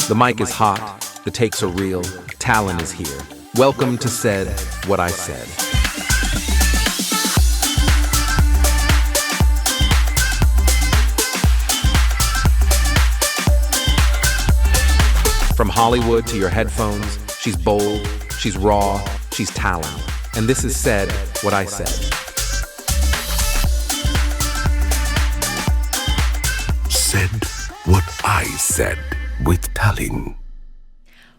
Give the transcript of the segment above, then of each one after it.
The mic is hot, the takes are real, Talin is here. Welcome to Said What I Said. From Hollywood to your headphones, she's bold, she's raw, she's Talin. And this is Said What I Said. Said What I Said with Talin.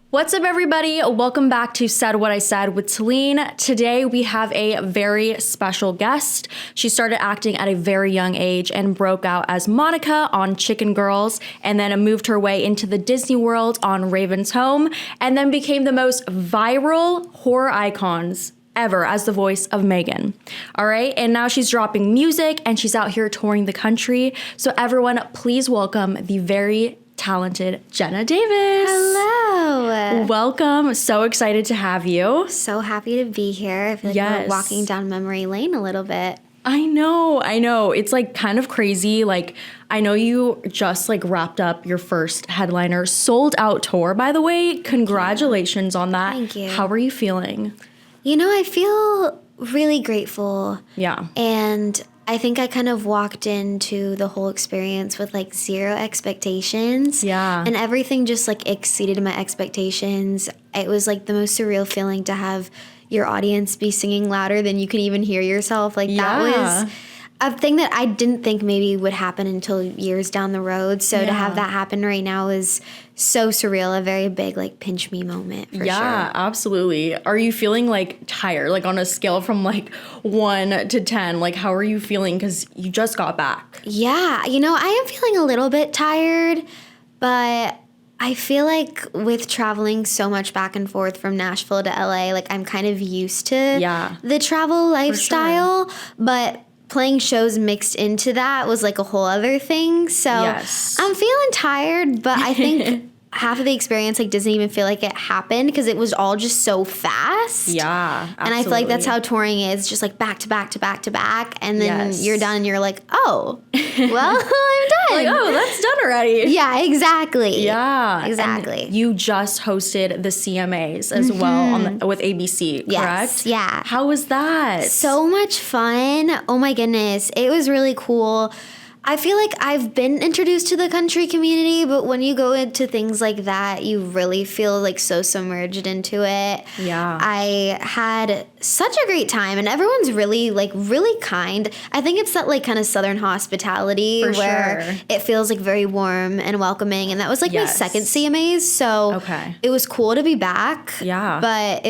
What's up, everybody? Welcome back to Said What I Said with Talin. Today we have a very special guest. She started acting at a very young age and broke out as Monica on Chicken Girls, and then moved her way into the Disney World on Raven's Home, and then became the most viral horror icons ever as the voice of Megan. All right, and now she's dropping music and she's out here touring the country. So everyone, please welcome the very talented Jenna Davis. Hello. Welcome. So excited to have you. So happy to be here. I feel like we're walking down memory lane a little bit. I know. It's like kind of crazy. Like, I know you just like wrapped up your first headliner sold out tour, by the way. Congratulations on that. Thank you. How are you feeling? You know, I feel really grateful. Yeah. And I think I kind of walked into the whole experience with like zero expectations. Yeah. And everything just like exceeded my expectations. It was like the most surreal feeling to have your audience be singing louder than you can even hear yourself. Like that was a thing that I didn't think maybe would happen until years down the road. So to have that happen right now is so surreal, a very big like pinch me moment for sure. Yeah, absolutely. Are you feeling like tired, like on a scale from like 1 to 10? Like, how are you feeling? Because you just got back. Yeah, you know, I am feeling a little bit tired, but I feel like with traveling so much back and forth from Nashville to LA, like I'm kind of used to the travel lifestyle, but playing shows mixed into that was like a whole other thing. So I'm feeling tired, but I think half of the experience like doesn't even feel like it happened because it was all just so fast. Yeah, absolutely. And I feel like that's how touring is, just like back to back to back to back. And then you're done and you're like, oh, well, I'm done. Like, oh, that's done already. Yeah, exactly. Yeah. Exactly. And you just hosted the CMAs as well with ABC, correct? Yes, yeah. How was that? So much fun. Oh my goodness. It was really cool. I feel like I've been introduced to the country community, but when you go into things like that, you really feel like so submerged into it. Yeah. I had such a great time, and everyone's really kind. I think it's that like kind of Southern hospitality where it feels like very warm and welcoming, and that was like my second CMAs, so it was cool to be back. Yeah. But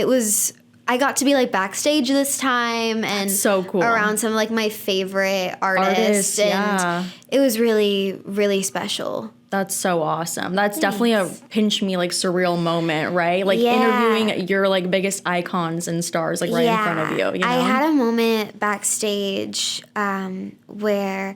I got to be like backstage this time and so cool around some of like my favorite artists and it was really, really special. That's so awesome. That's definitely a pinch me like surreal moment, right? Like interviewing your like biggest icons and stars like right in front of you. You know? I had a moment backstage where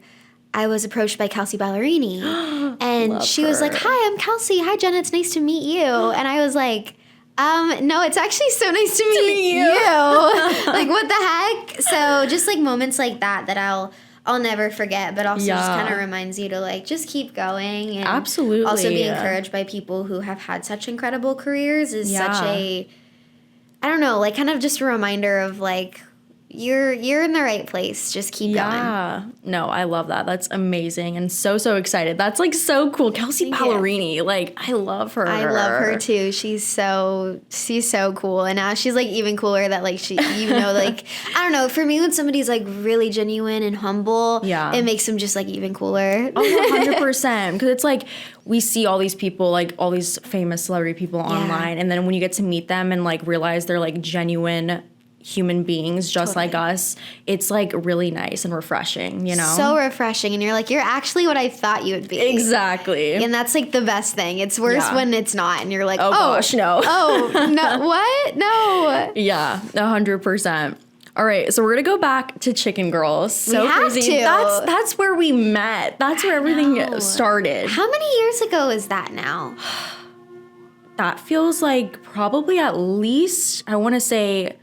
I was approached by Kelsey Ballerini and she was like, "Hi, I'm Kelsey. Hi, Jenna. It's nice to meet you." And I was like, no, it's actually so nice to meet you. Like, what the heck? So just like moments like that I'll never forget, but also just kind of reminds you to like just keep going and also be encouraged by people who have had such incredible careers is such a, I don't know, like kind of just a reminder of like you're in the right place. Just keep going. Yeah. No, I love that. That's amazing and so excited. That's like so cool. Kelsey Ballerini, like I love her. I love her too. She's so cool. And now she's like even cooler that like she, you know, like, I don't know, for me when somebody's like really genuine and humble, it makes them just like even cooler. Oh, 100%. Because it's like we see all these people, like all these famous celebrity people online. And then when you get to meet them and like realize they're like genuine human beings just like us, it's like really nice and refreshing, you know? So refreshing. And you're like, you're actually what I thought you would be. Exactly. And that's like the best thing. It's worse when it's not and you're like, oh gosh, no. Oh, no, what? No. Yeah, 100%. All right, so we're gonna go back to Chicken Girls. So we have crazy. to. That's where we met. That's where everything started. How many years ago is that now? That feels like probably at least, I wanna say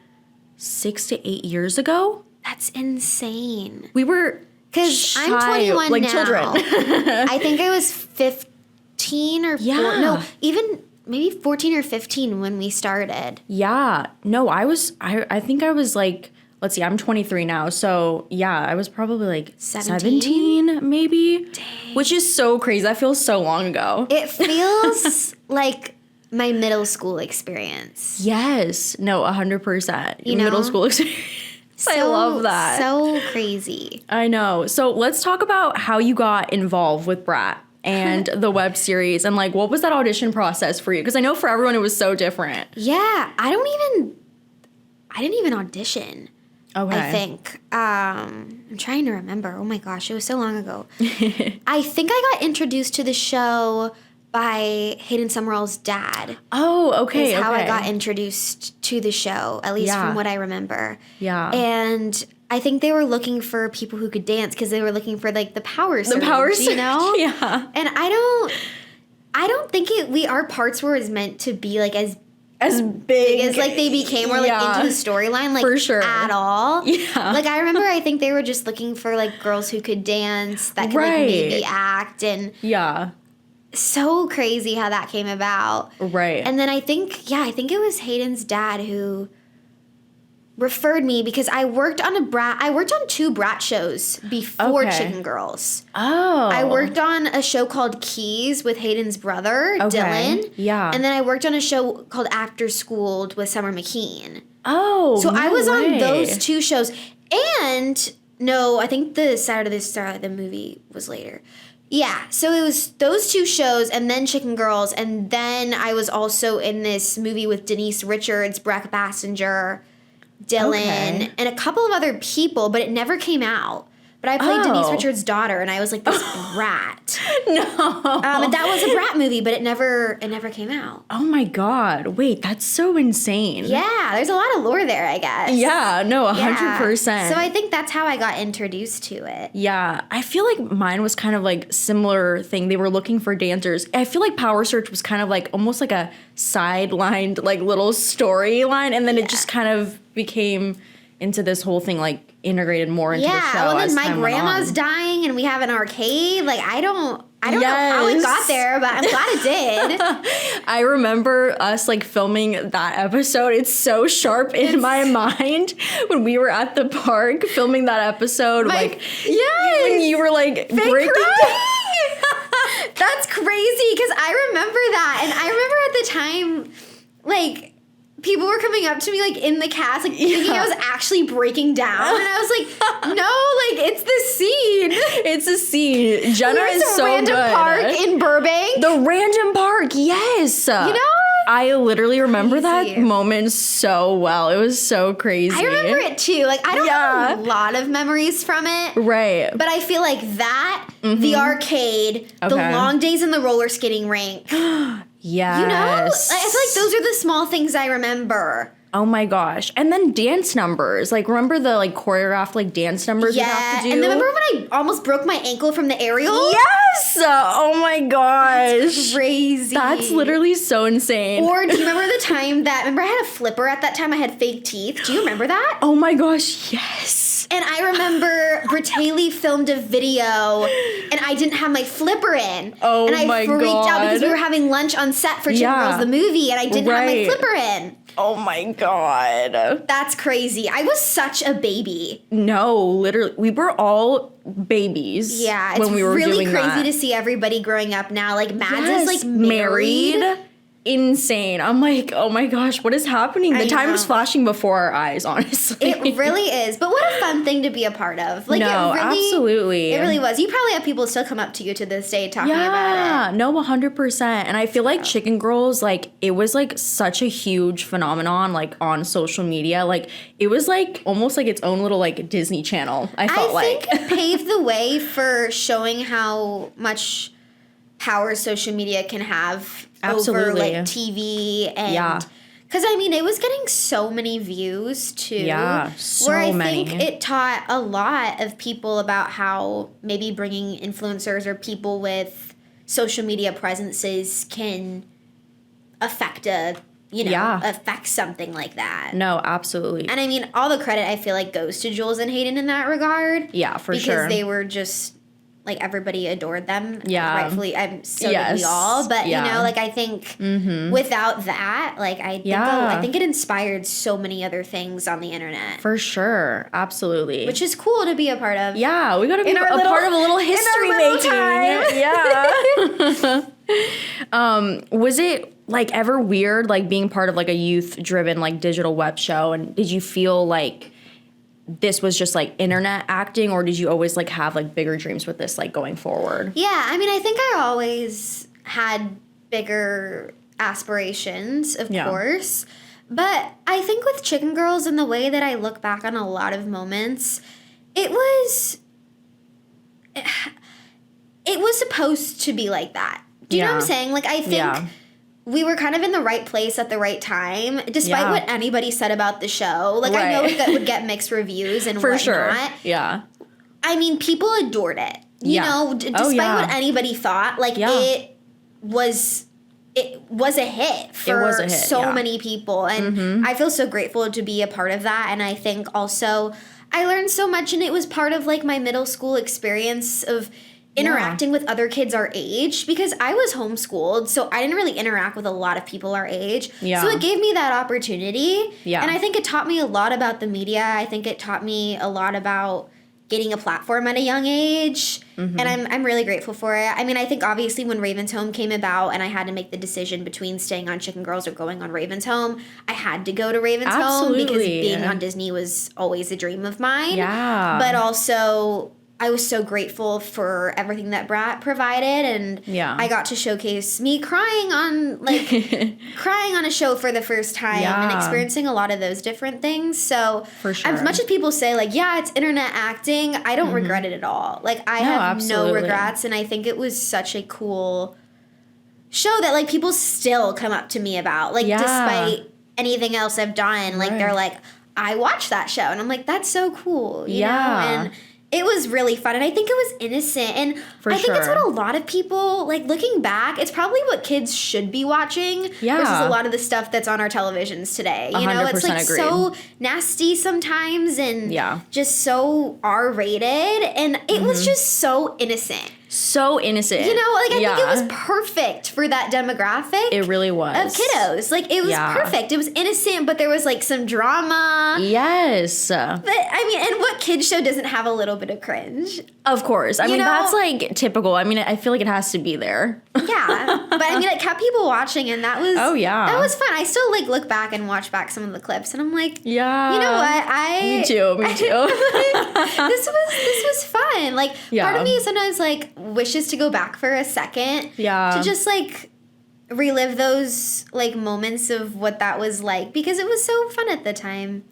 6 to 8 years ago. That's insane. We were because I'm 21 like now. children. I think I was 15 13 or Yeah. no, even maybe 14 or 15 when we started. Yeah. No, I think I was like, let's see, I'm 23 now. So yeah, I was probably like 17 maybe. Dang. Which is so crazy. That feels so long ago. It feels like my middle school experience. Yes. No, 100%. You know? Middle school experience. I love that. So crazy. I know. So let's talk about how you got involved with Brat and the web series, and like what was that audition process for you? Because I know for everyone it was so different. Yeah, I didn't even audition. Okay. I think. I'm trying to remember. Oh my gosh, it was so long ago. I think I got introduced to the show by Hayden Summerall's dad. Oh, okay. Is how I got introduced to the show, at least from what I remember. Yeah. And I think they were looking for people who could dance because they were looking for like the power surge, you know? Yeah. And I don't think our parts were as meant to be like as big as like they became or like into the storyline like for sure. at all. Yeah. Like I remember I think they were just looking for like girls who could dance that could like maybe act, and so crazy how that came about. Right. And then I think it was Hayden's dad who referred me because I worked on two Brat shows before Chicken Girls. Oh. I worked on a show called Keys with Hayden's brother, Dylan. Yeah. And then I worked on a show called Actor Schooled with Summer McKean. Oh. So I was on those two shows. And no, I think the Saturday the Star the movie was later. Yeah, so it was those two shows and then Chicken Girls, and then I was also in this movie with Denise Richards, Breck Bassinger, Dylan, and a couple of other people, but it never came out. But I played Denise Richards' daughter, and I was like this brat. No. And that was a Brat movie, but it never came out. Oh my God. Wait, that's so insane. Yeah, there's a lot of lore there, I guess. Yeah, no, 100%. So I think that's how I got introduced to it. Yeah, I feel like mine was kind of like similar thing. They were looking for dancers. I feel like Power Search was kind of like almost like a sidelined like little storyline, and then it just kind of became into this whole thing, like integrated more into the show. Yeah, well, then as my time went grandma's on. dying, and we have an arcade. Like I don't know how it got there, but I'm glad it did. I remember us like filming that episode. It's so sharp in my mind when we were at the park filming that episode. When you were like breaking down. That's crazy because I remember that, and I remember at the time, like, people were coming up to me, like, in the cast, like, thinking I was actually breaking down. And I was like, no, like, it's the scene. It's a scene. Jenna is so good. The random park in Burbank. The random park, yes. You know? I literally remember that moment so well. It was so crazy. I remember it, too. Like, I don't have a lot of memories from it. Right. But I feel like that, the arcade, the long days in the roller skating rink. Yes. You know? I feel like those are the small things I remember. Oh my gosh. And then dance numbers. Like, remember the, like, choreographed, like, dance numbers you have to do? And then remember when I almost broke my ankle from the aerial? Yes! Oh my gosh. That's crazy. That's literally so insane. Or do you remember the time remember I had a flipper at that time? I had fake teeth. Do you remember that? Oh my gosh, yes. And I remember Britt Haley filmed a video and I didn't have my flipper in. Oh and my God. And I freaked out because we were having lunch on set for Chicken Girls the movie and I didn't have my flipper in. Oh my God. That's crazy. I was such a baby. No, literally. We were all babies. Yeah, when we were really doing crazy that. to see everybody growing up now. Like, Mads is, like, married. Insane. I'm like, oh my gosh, what is happening? The time was flashing before our eyes, honestly. It really is. But what a fun thing to be a part of. Like, no, absolutely. It really was. You probably have people still come up to you to this day talking about it. Yeah, no, 100%. And I feel like Chicken Girls, like, it was, like, such a huge phenomenon, like, on social media. Like, it was, like, almost like its own little, like, Disney Channel, I think it paved the way for showing how much power social media can have over, like, TV and... Because, I mean, it was getting so many views, too. Yeah, so where I many. think it taught a lot of people about how maybe bringing influencers or people with social media presences can affect affect something like that. No, absolutely. And, I mean, all the credit, I feel like, goes to Jules and Hayden in that regard. Yeah, for sure. Because they were just... like everybody adored them. Yeah. Rightfully, so did we all. But you know, like I think without that, like I think it inspired so many other things on the internet. For sure. Absolutely. Which is cool to be a part of. Yeah, we got to be part of a little history making. Yeah. Was it like ever weird, like being part of like a youth-driven like digital web show? And did you feel like this was just like internet acting, or did you always like have like bigger dreams with this like going forward? Yeah, I mean, I think I always had bigger aspirations, of course. But I think with Chicken Girls and the way that I look back on a lot of moments, it was supposed to be like that. Do you know what I'm saying? Like, I think we were kind of in the right place at the right time, despite what anybody said about the show. Like, I know it would get mixed reviews and whatnot. Sure. Yeah. I mean, people adored it. You know, despite what anybody thought, like, it was a hit for so many people. And I feel so grateful to be a part of that. And I think also I learned so much, and it was part of like my middle school experience of interacting with other kids our age, because I was homeschooled, so I didn't really interact with a lot of people our age. So it gave me that opportunity. And I think it taught me a lot about the media. I think it taught me a lot about getting a platform at a young age. And I'm really grateful for it. I mean, I think obviously when Raven's Home came about and I had to make the decision between staying on Chicken Girls or going on Raven's Home, I had to go to Raven's Home because being on Disney was always a dream of mine. But also, I was so grateful for everything that Brat provided, and I got to showcase me crying on a show for the first time and experiencing a lot of those different things. So as much as people say like, yeah, it's internet acting, I don't regret it at all. Like I have no regrets, and I think it was such a cool show that like people still come up to me about, like despite anything else I've done, like they're like, I watched that show, and I'm like, that's so cool, you know? And it was really fun, and I think it was innocent, and I think it's what a lot of people, like, looking back, it's probably what kids should be watching versus a lot of the stuff that's on our televisions today. You know, it's, like, so nasty sometimes and just so R-rated, and it was just so innocent. So innocent. You know, like, I think it was perfect for that demographic. It really was. Of kiddos. Like, it was perfect. It was innocent, but there was, like, some drama. Yes. But, I mean, and what kids show doesn't have a little bit of cringe? Of course. I mean, that's, like, typical. I mean, I feel like it has to be there. Yeah. But, I mean, it kept people watching, and that was... Oh, yeah. That was fun. I still, like, look back and watch back some of the clips, and I'm like... Yeah. You know what? Me too. This was fun. Like, part of me sometimes, like... wishes to go back for a second to just like relive those like moments of what that was like, because it was so fun at the time.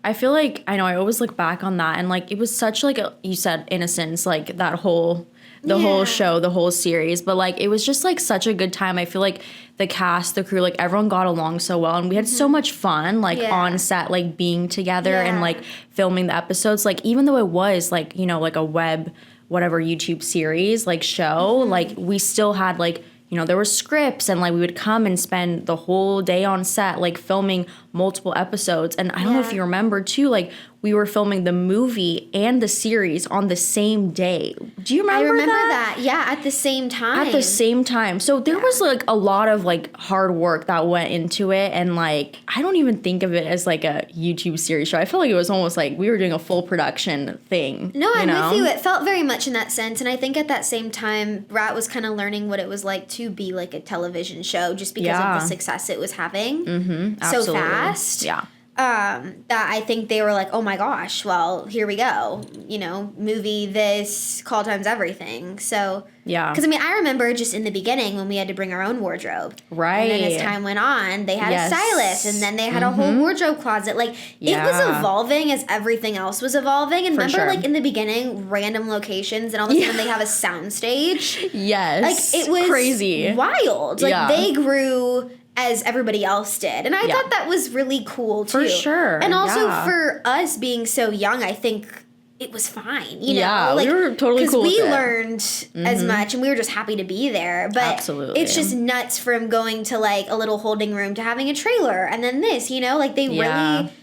I feel like I know I always look back on that, and like it was such like you said, innocence, like that whole whole show, the whole series, but like it was just like such a good time. I feel like the cast, the crew, like everyone got along so well, and we had so much fun like on set, like being together and like filming the episodes. Like even though it was like, you know, like a web whatever YouTube series like show, like we still had like, you know, there were scripts, and like we would come and spend the whole day on set like filming multiple episodes. And I don't know if you remember too, like we were filming the movie and the series on the same day. Do you remember that? I remember that. Yeah, at the same time. At the same time. So there was like a lot of like hard work that went into it, and like I don't even think of it as like a YouTube series show. I feel like it was almost like we were doing a full production thing. No, I'm with you. It felt very much in that sense, and I think at that same time, Brat was kind of learning what it was like to be like a television show, just because of the success it was having so fast. That I think they were like, oh my gosh, well, here we go. You know, movie, this, call times everything. So, because I mean, I remember just in the beginning when we had to bring our own wardrobe. And then as time went on, they had a stylist, and then they had a whole wardrobe closet. Like, it was evolving as everything else was evolving. And remember, like, in the beginning, random locations, and all of a sudden they have a sound stage? Like, it was crazy. Wild. Like, they grew as everybody else did. And I thought that was really cool, too. For sure. And also for us being so young, I think it was fine, you know? Like, we were totally cool with it. Because we learned as much, and we were just happy to be there. But it's just nuts from going to, like, a little holding room to having a trailer, and then this, you know? Like, they really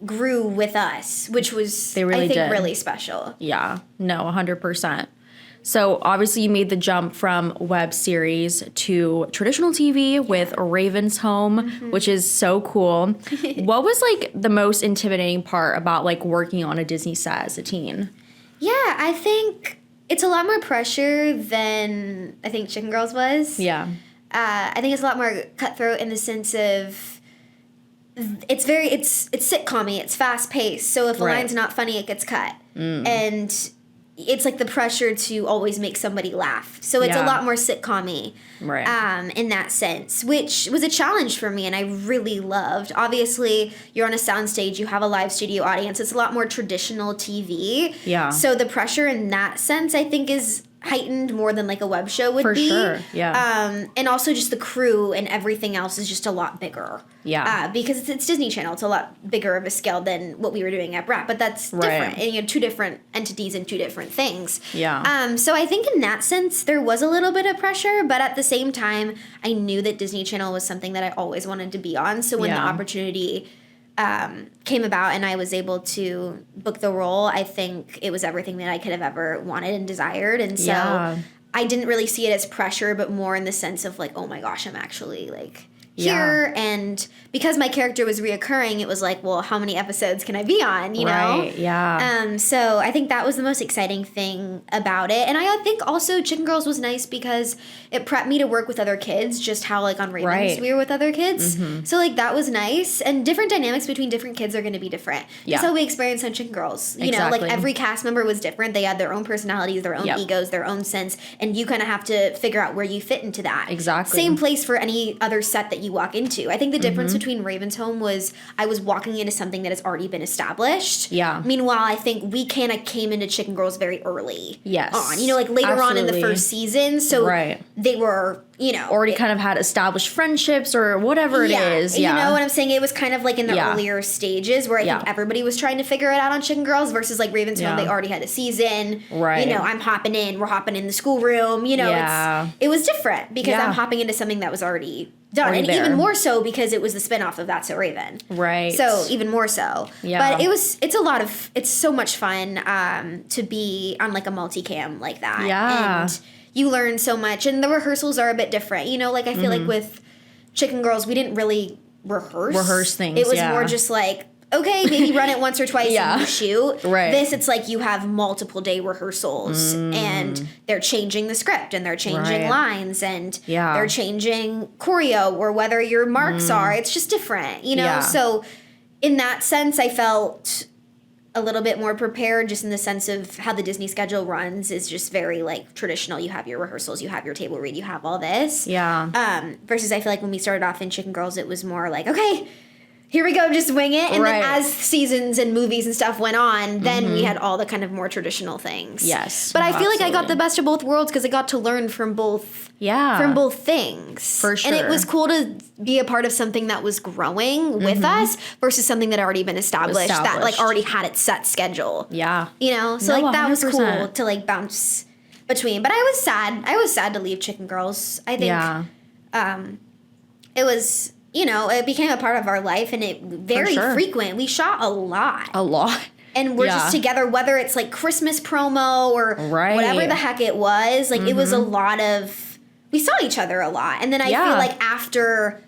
grew with us, which was, I think, really special. No, 100%. So obviously you made the jump from web series to traditional TV with Raven's Home, which is so cool. What was like the most intimidating part about like working on a Disney set as a teen? Yeah, I think it's a lot more pressure than I think Chicken Girls was. Yeah. I think it's a lot more cutthroat in the sense of it's sitcom-y, it's fast paced. So if a line's not funny, it gets cut. And it's like the pressure to always make somebody laugh. So it's a lot more sitcom-y in that sense, which was a challenge for me and I really loved. Obviously, you're on a soundstage, you have a live studio audience. It's a lot more traditional TV. Yeah. So the pressure in that sense, I think, is heightened more than like a web show would be. For sure, yeah. And also just the crew and everything else is just a lot bigger. Yeah. Because it's Disney Channel. It's a lot bigger of a scale than what we were doing at Brat, but that's different. And you know, two different entities and two different things. Yeah. So I think in that sense, there was a little bit of pressure, but at the same time, I knew that Disney Channel was something that I always wanted to be on. So when the opportunity came about and I was able to book the role, I think it was everything that I could have ever wanted and desired. And so I didn't really see it as pressure, but more in the sense of like, oh my gosh, I'm actually like here. And because my character was reoccurring, it was like, well, how many episodes can I be on, you know? Yeah. So I think that was the most exciting thing about it. And I think also Chicken Girls was nice because it prepped me to work with other kids, just how like on Ravens we were with other kids. So like that was nice. And different dynamics between different kids are going to be different. Just how we experienced on Chicken Girls. You know, like every cast member was different. They had their own personalities, their own egos, their own sense. And you kind of have to figure out where you fit into that. Exactly. Same place for any other set that you walk into. I think the difference between Raven's Home was I was walking into something that has already been established. Yeah. Meanwhile, I think we kind of came into Chicken Girls very early. Yes. On. You know, like later on in the first season. So they were, you know. Already kind of had established friendships or whatever it is. Yeah. You know what I'm saying? It was kind of like in the earlier stages where I think everybody was trying to figure it out on Chicken Girls versus like Raven's Home, they already had a season. Right. You know, I'm hopping in, we're hopping in the schoolroom. You know, it was different because I'm hopping into something that was already done. And even more so because it was the spinoff of That's So Raven. Right. So even more so. Yeah. But it's so much fun to be on like a multicam like that. Yeah. And you learn so much. And the rehearsals are a bit different. You know, like I feel like with Chicken Girls, we didn't really rehearse things. It was more just like, okay, maybe run it once or twice and you shoot. Right. This, it's like you have multiple day rehearsals and they're changing the script and they're changing lines and they're changing choreo or whether your marks are. It's just different, you know? Yeah. So in that sense, I felt a little bit more prepared just in the sense of how the Disney schedule runs is just very like traditional. You have your rehearsals, you have your table read, you have all this. Yeah. Versus I feel like when we started off in Chicken Girls, it was more like, okay, here we go, just wing it. And then as seasons and movies and stuff went on, then we had all the kind of more traditional things. Yes. But I feel like I got the best of both worlds because I got to learn from both things. For sure. And it was cool to be a part of something that was growing with us versus something that had already been established. That like already had its set schedule. Yeah. You know? So like that 100%. Was cool to like bounce between. But I was sad. I was sad to leave Chicken Girls. I think it was, you know, it became a part of our life and it very frequent. We shot a lot. And we're just together, whether it's like Christmas promo or whatever the heck it was. Like it was a lot of, we saw each other a lot. And then I feel like after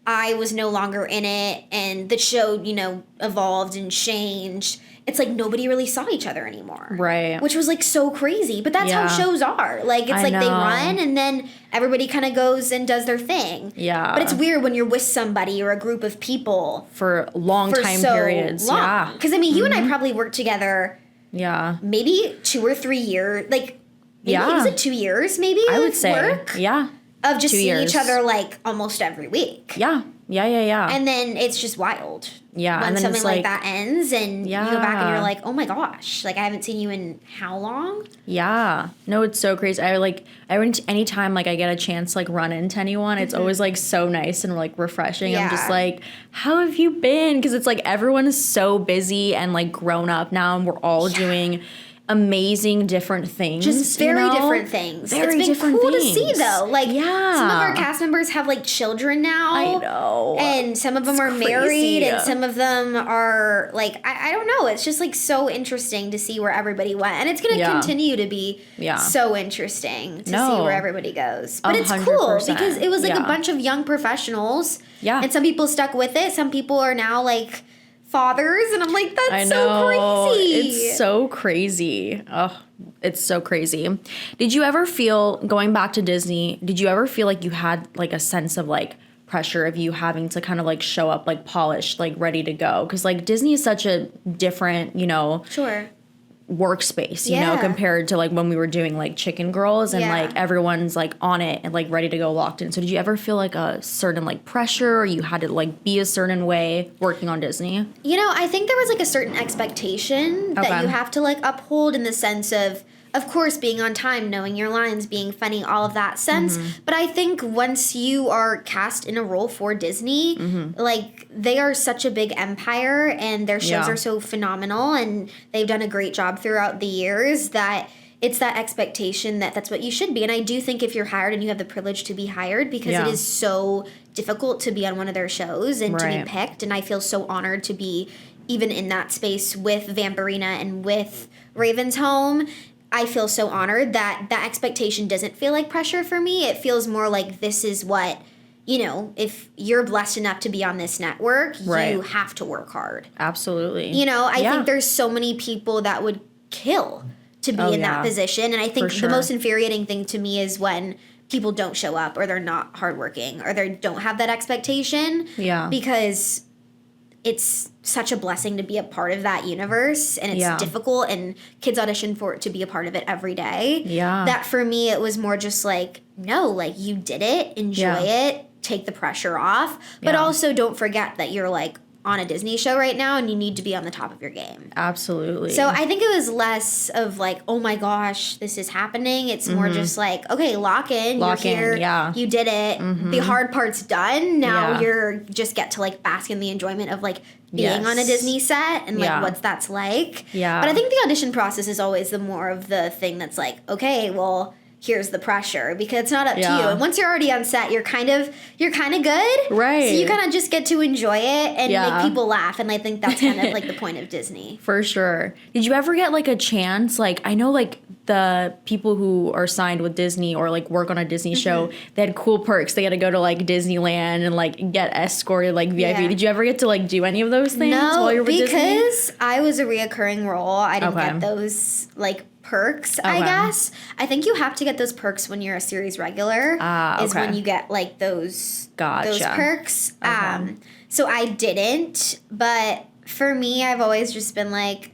I was no longer in it and the show, you know, evolved and changed, it's like nobody really saw each other anymore. Right. Which was like so crazy. But that's how shows are. Like it's like they run and then everybody kind of goes and does their thing. Yeah. But it's weird when you're with somebody or a group of people for long time periods. Long. Yeah. Because I mean, you and I probably worked together. Yeah. Maybe 2 or 3 years. Like maybe was it 2 years? Maybe I would say work? Yeah. Of just seeing each other like almost every week. Yeah. Yeah. And then it's just wild. Yeah. When and then something like that ends and you go back and you're like, oh my gosh, like I haven't seen you in how long? Yeah. No, it's so crazy. Anytime like I get a chance to like run into anyone, it's always like so nice and like refreshing. I'm just like, how have you been? Because it's like everyone is so busy and like grown up now and we're all doing amazing different things. Just very different things. Very it's been different cool things. to see though. Like Yeah. some of our cast members have like children now. I know. And some of them are crazy. married and some of them are like, I don't know. It's just like so interesting to see where everybody went. And it's going to continue to be so interesting to see where everybody goes. But it's cool 100%. because it was like a bunch of young professionals. Yeah. And some people stuck with it. Some people are now like fathers. And I'm like, that's I know. so crazy. It's so crazy. Oh, it's so crazy. Did you ever feel, going back to Disney, did you ever feel like you had like a sense of like pressure of you having to kind of like show up like polished, like ready to go? Because like Disney is such a different, you know, workspace, you know, compared to like when we were doing like Chicken Girls and like everyone's like on it and like ready to go, locked in. So did you ever feel like a certain like pressure, or you had to like be a certain way working on Disney? You know, I think there was like a certain expectation that you have to like uphold, in the sense of course, being on time, knowing your lines, being funny, all of that sense. But I think once you are cast in a role for Disney, like they are such a big empire and their shows are so phenomenal and they've done a great job throughout the years, that it's that expectation that that's what you should be. And I do think if you're hired and you have the privilege to be hired, because it is so difficult to be on one of their shows and to be picked. And I feel so honored to be even in that space with Vampirina and with Raven's Home. I feel so honored that that expectation doesn't feel like pressure for me. It feels more like this is what, you know, if you're blessed enough to be on this network, you have to work hard. Absolutely. You know, I think there's so many people that would kill to be in that position. And I think the most infuriating thing to me is when people don't show up, or they're not hardworking, or they don't have that expectation. Yeah. Because it's such a blessing to be a part of that universe, and it's difficult, and kids audition for it to be a part of it every day. Yeah. That for me, it was more just like, no, like you did it, enjoy it, take the pressure off, but also don't forget that you're like on a Disney show right now and you need to be on the top of your game. Absolutely. So I think it was less of like, oh my gosh, this is happening. It's more just like, okay, lock in, you're here, you did it. The hard part's done. Now you're just get to like bask in the enjoyment of like being on a Disney set and like what that's like. Yeah. But I think the audition process is always the more of the thing that's like, okay, well, here's the pressure, because it's not up to you. And once you're already on set, you're kind of good. Right. So you kind of just get to enjoy it and make people laugh. And I think that's kind of like the point of Disney. For sure. Did you ever get like a chance? Like, I know like the people who are signed with Disney or like work on a Disney show, they had cool perks. They got to go to like Disneyland and like get escorted like VIP. Yeah. Did you ever get to like do any of those things while you were with Disney? No, because I was a reoccurring role. I didn't get those like perks, I guess. I think you have to get those perks when you're a series regular. Is when you get like those perks. So I didn't, but for me, I've always just been like,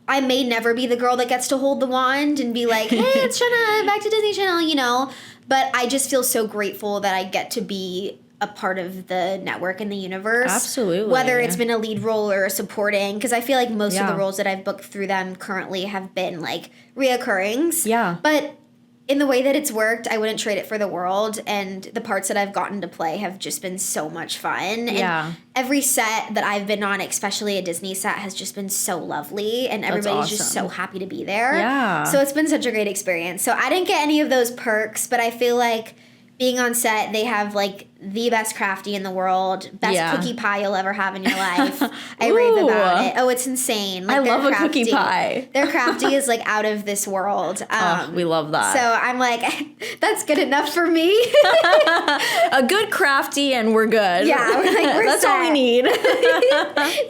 I may never be the girl that gets to hold the wand and be like, hey, it's Jenna, back to Disney Channel, you know. But I just feel so grateful that I get to be a part of the network and the universe. Absolutely. Whether it's been a lead role or a supporting, because I feel like most of the roles that I've booked through them currently have been like reoccurrings. Yeah. But in the way that it's worked, I wouldn't trade it for the world. And the parts that I've gotten to play have just been so much fun. Yeah. And every set that I've been on, especially a Disney set, has just been so lovely. And everybody's just so happy to be there. Yeah. So it's been such a great experience. So I didn't get any of those perks, but I feel like being on set, they have like the best crafty in the world, best cookie pie you'll ever have in your life. I rave about it. Oh, it's insane. Like, I love a cookie pie. Their crafty is like out of this world. We love that. So I'm like, that's good enough for me. A good crafty and we're good. Yeah, we're that's set. all we need.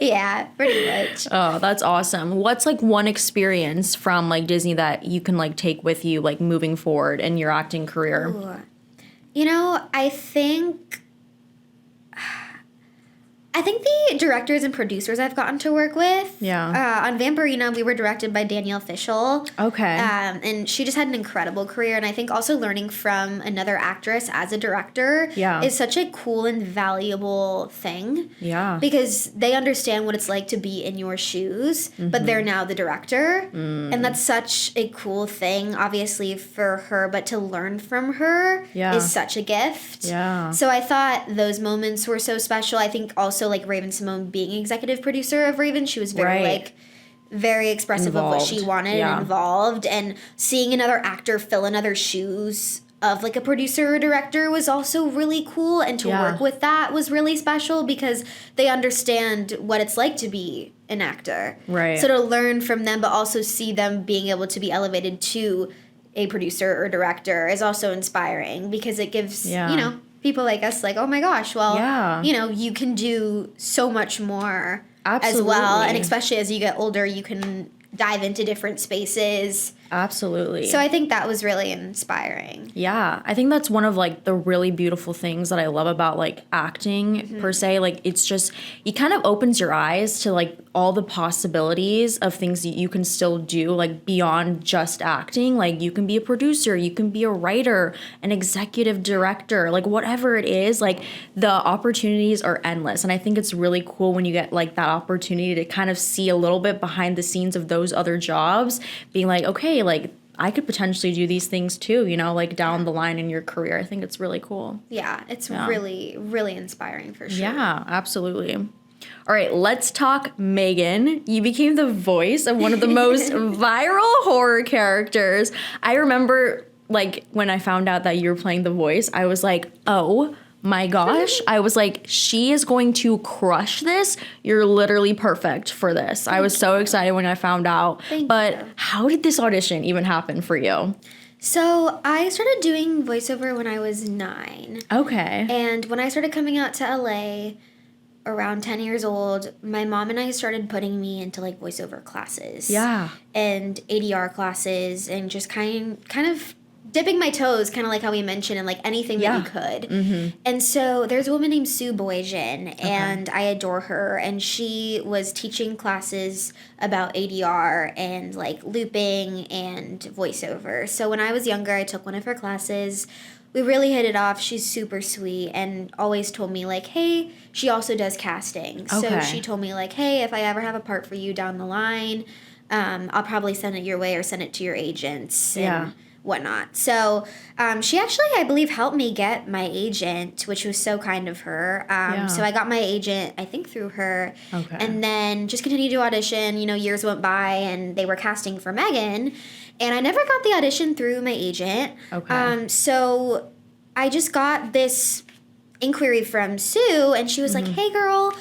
Yeah, pretty much. Oh, that's awesome. What's like one experience from like Disney that you can like take with you like moving forward in your acting career? Ooh. You know, I think the directors and producers I've gotten to work with. Yeah. On Vampirina, we were directed by Danielle Fishel. Okay. And she just had an incredible career. And I think also learning from another actress as a director is such a cool and valuable thing. Yeah. Because they understand what it's like to be in your shoes, but they're now the director. And that's such a cool thing, obviously, for her. But to learn from her is such a gift. Yeah. So I thought those moments were so special. I think also like Raven Simone being executive producer of Raven, she was very like very expressive of what she wanted Yeah. and involved. And seeing another actor fill in other shoes of like a producer or director was also really cool. And to work with that was really special because they understand what it's like to be an actor. Right. So to learn from them, but also see them being able to be elevated to a producer or director is also inspiring because it gives, you know, people like us like, oh my gosh, well, you know, you can do so much more as well. And especially as you get older, you can dive into different spaces. Absolutely. So I think that was really inspiring. Yeah, I think that's one of like the really beautiful things that I love about like acting per se. Like it's just, it kind of opens your eyes to like all the possibilities of things that you can still do like beyond just acting. Like you can be a producer, you can be a writer, an executive director, like whatever it is, like the opportunities are endless. And I think it's really cool when you get like that opportunity to kind of see a little bit behind the scenes of those other jobs, being like, okay, like I could potentially do these things too, you know, like down the line in your career. I think it's really cool. Yeah, it's really, really inspiring for sure. Yeah, absolutely. All right, let's talk Megan. You became the voice of one of the most viral horror characters. I remember like when I found out that you were playing the voice, I was like, oh my gosh. I was like, she is going to crush this. You're literally perfect for this. I was so excited when I found out. But how did this audition even happen for you? So I started doing voiceover when I was 9. Okay. And when I started coming out to LA around 10 years old, my mom and I started putting me into like voiceover classes. Yeah. And ADR classes and just kind of dipping my toes, kind of like how we mentioned, in like anything that you could. Mm-hmm. And so there's a woman named Sue Boyjan, and I adore her. And she was teaching classes about ADR and like looping and voiceover. So when I was younger, I took one of her classes. We really hit it off. She's super sweet and always told me like, hey, she also does casting. So she told me like, hey, if I ever have a part for you down the line, I'll probably send it your way or send it to your agents. And whatnot. So she actually, I believe, helped me get my agent, which was so kind of her. So I got my agent, I think, through her. Okay. And then just continued to audition. You know, years went by and they were casting for Megan. And I never got the audition through my agent. Okay. So I just got this inquiry from Sue, and she was like, hey, girl,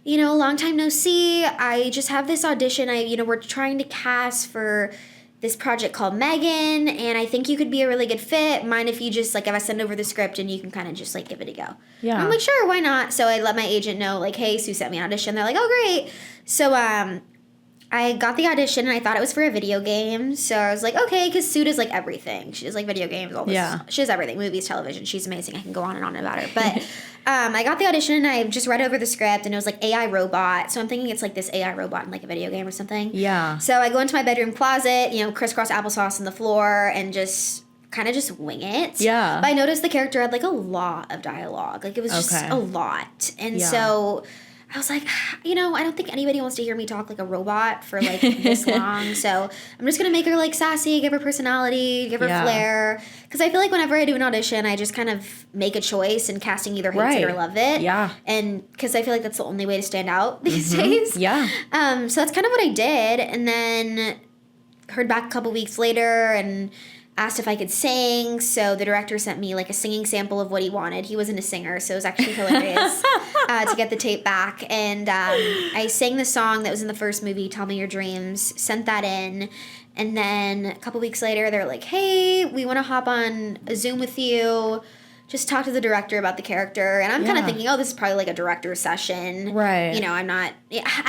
you know, long time no see. I just have this audition. We're trying to cast for this project called Megan, and I think you could be a really good fit. Mind if you just, like, if I send over the script and you can kind of just, like, give it a go? Yeah. And I'm like, sure, why not? So I let my agent know, like, hey, Sue sent me an audition. They're like, oh, great. So I got the audition, and I thought it was for a video game. So I was like, okay, because Sue does, like, everything. She does, like, video games, all this. Yeah. She does everything, movies, television. She's amazing. I can go on and on about her. But I got the audition, and I just read over the script, and it was, like, AI robot. So I'm thinking it's, like, this AI robot in, like, a video game or something. Yeah. So I go into my bedroom closet, you know, crisscross applesauce on the floor, and just kind of just wing it. Yeah. But I noticed the character had, like, a lot of dialogue. Like, it was just a lot. And so I was like, you know, I don't think anybody wants to hear me talk like a robot for like this long. So I'm just going to make her like sassy, give her personality, give her flair. Because I feel like whenever I do an audition, I just kind of make a choice and casting either hates it or love it. Yeah. And because I feel like that's the only way to stand out these days. Yeah. So that's kind of what I did. And then heard back a couple weeks later and asked if I could sing, so the director sent me like a singing sample of what he wanted. He wasn't a singer, so it was actually hilarious to get the tape back. And I sang the song that was in the first movie, Tell Me Your Dreams, sent that in, and then a couple weeks later, they're like, hey, we want to hop on a Zoom with you, just talk to the director about the character. And I'm kind of thinking, oh, this is probably like a director's session. Right. You know, I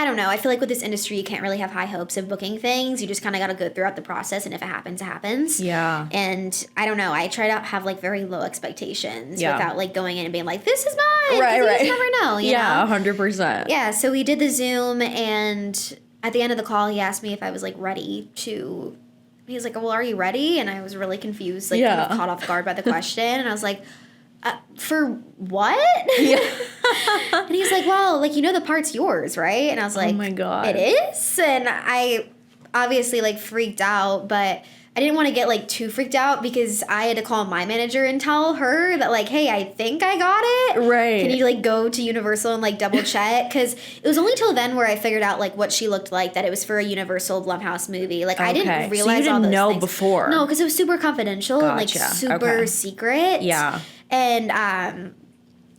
don't know. I feel like with this industry, you can't really have high hopes of booking things. You just kind of got to go throughout the process. And if it happens, it happens. Yeah. And I don't know. I try to have like very low expectations without like going in and being like, this is mine. Right. You just never know. You know? 100%. Yeah. So we did the Zoom, and at the end of the call, he asked me if I was like ready to. He was like, well, are you ready? And I was really confused, like kind of caught off guard by the question. And I was like, for what? Yeah. And he's like, well, like, you know, the part's yours, right? And I was like, oh my God, it is? And I obviously like freaked out, but I didn't want to get like too freaked out because I had to call my manager and tell her that like, hey, I think I got it. Right. Can you like go to Universal and like double check? Because it was only till then where I figured out like what she looked like, that it was for a Universal Blumhouse movie. Like I didn't realize so you didn't all those know things before. No, because it was super confidential and like super secret. Yeah. And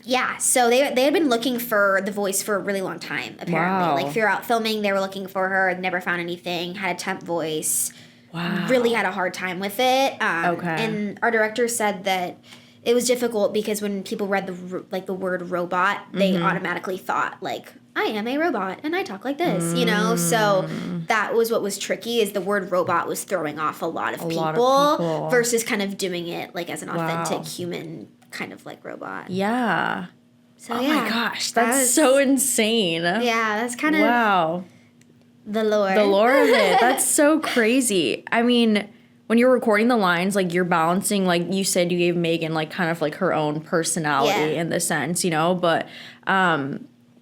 yeah, so they had been looking for the voice for a really long time, apparently. Wow. Like throughout filming, they were looking for her, never found anything, had a temp voice. Wow. Really had a hard time with it. And our director said that it was difficult because when people read the word robot, they automatically thought like, I am a robot and I talk like this, you know? So that was what was tricky, is the word robot was throwing off a lot of people versus kind of doing it like as an authentic human kind of like robot. Yeah. So oh my gosh, that's so insane. Yeah, that's kind of the lore. The lore of it. That's so crazy. I mean, when you're recording the lines, like you're balancing, like you said, you gave Megan like kind of like her own personality in the sense, you know, but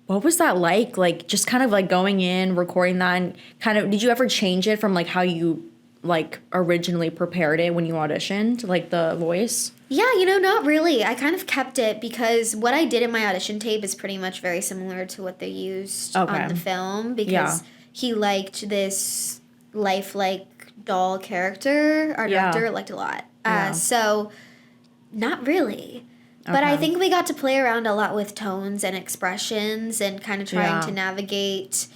what was that like? Like just kind of like going in, recording that, and kind of, did you ever change it from like how you like originally prepared it when you auditioned, like the voice? Yeah, you know, not really. I kind of kept it because what I did in my audition tape is pretty much very similar to what they used on the film, because he liked this lifelike doll character. Our director liked a lot. So not really. But I think we got to play around a lot with tones and expressions and kind of trying to navigate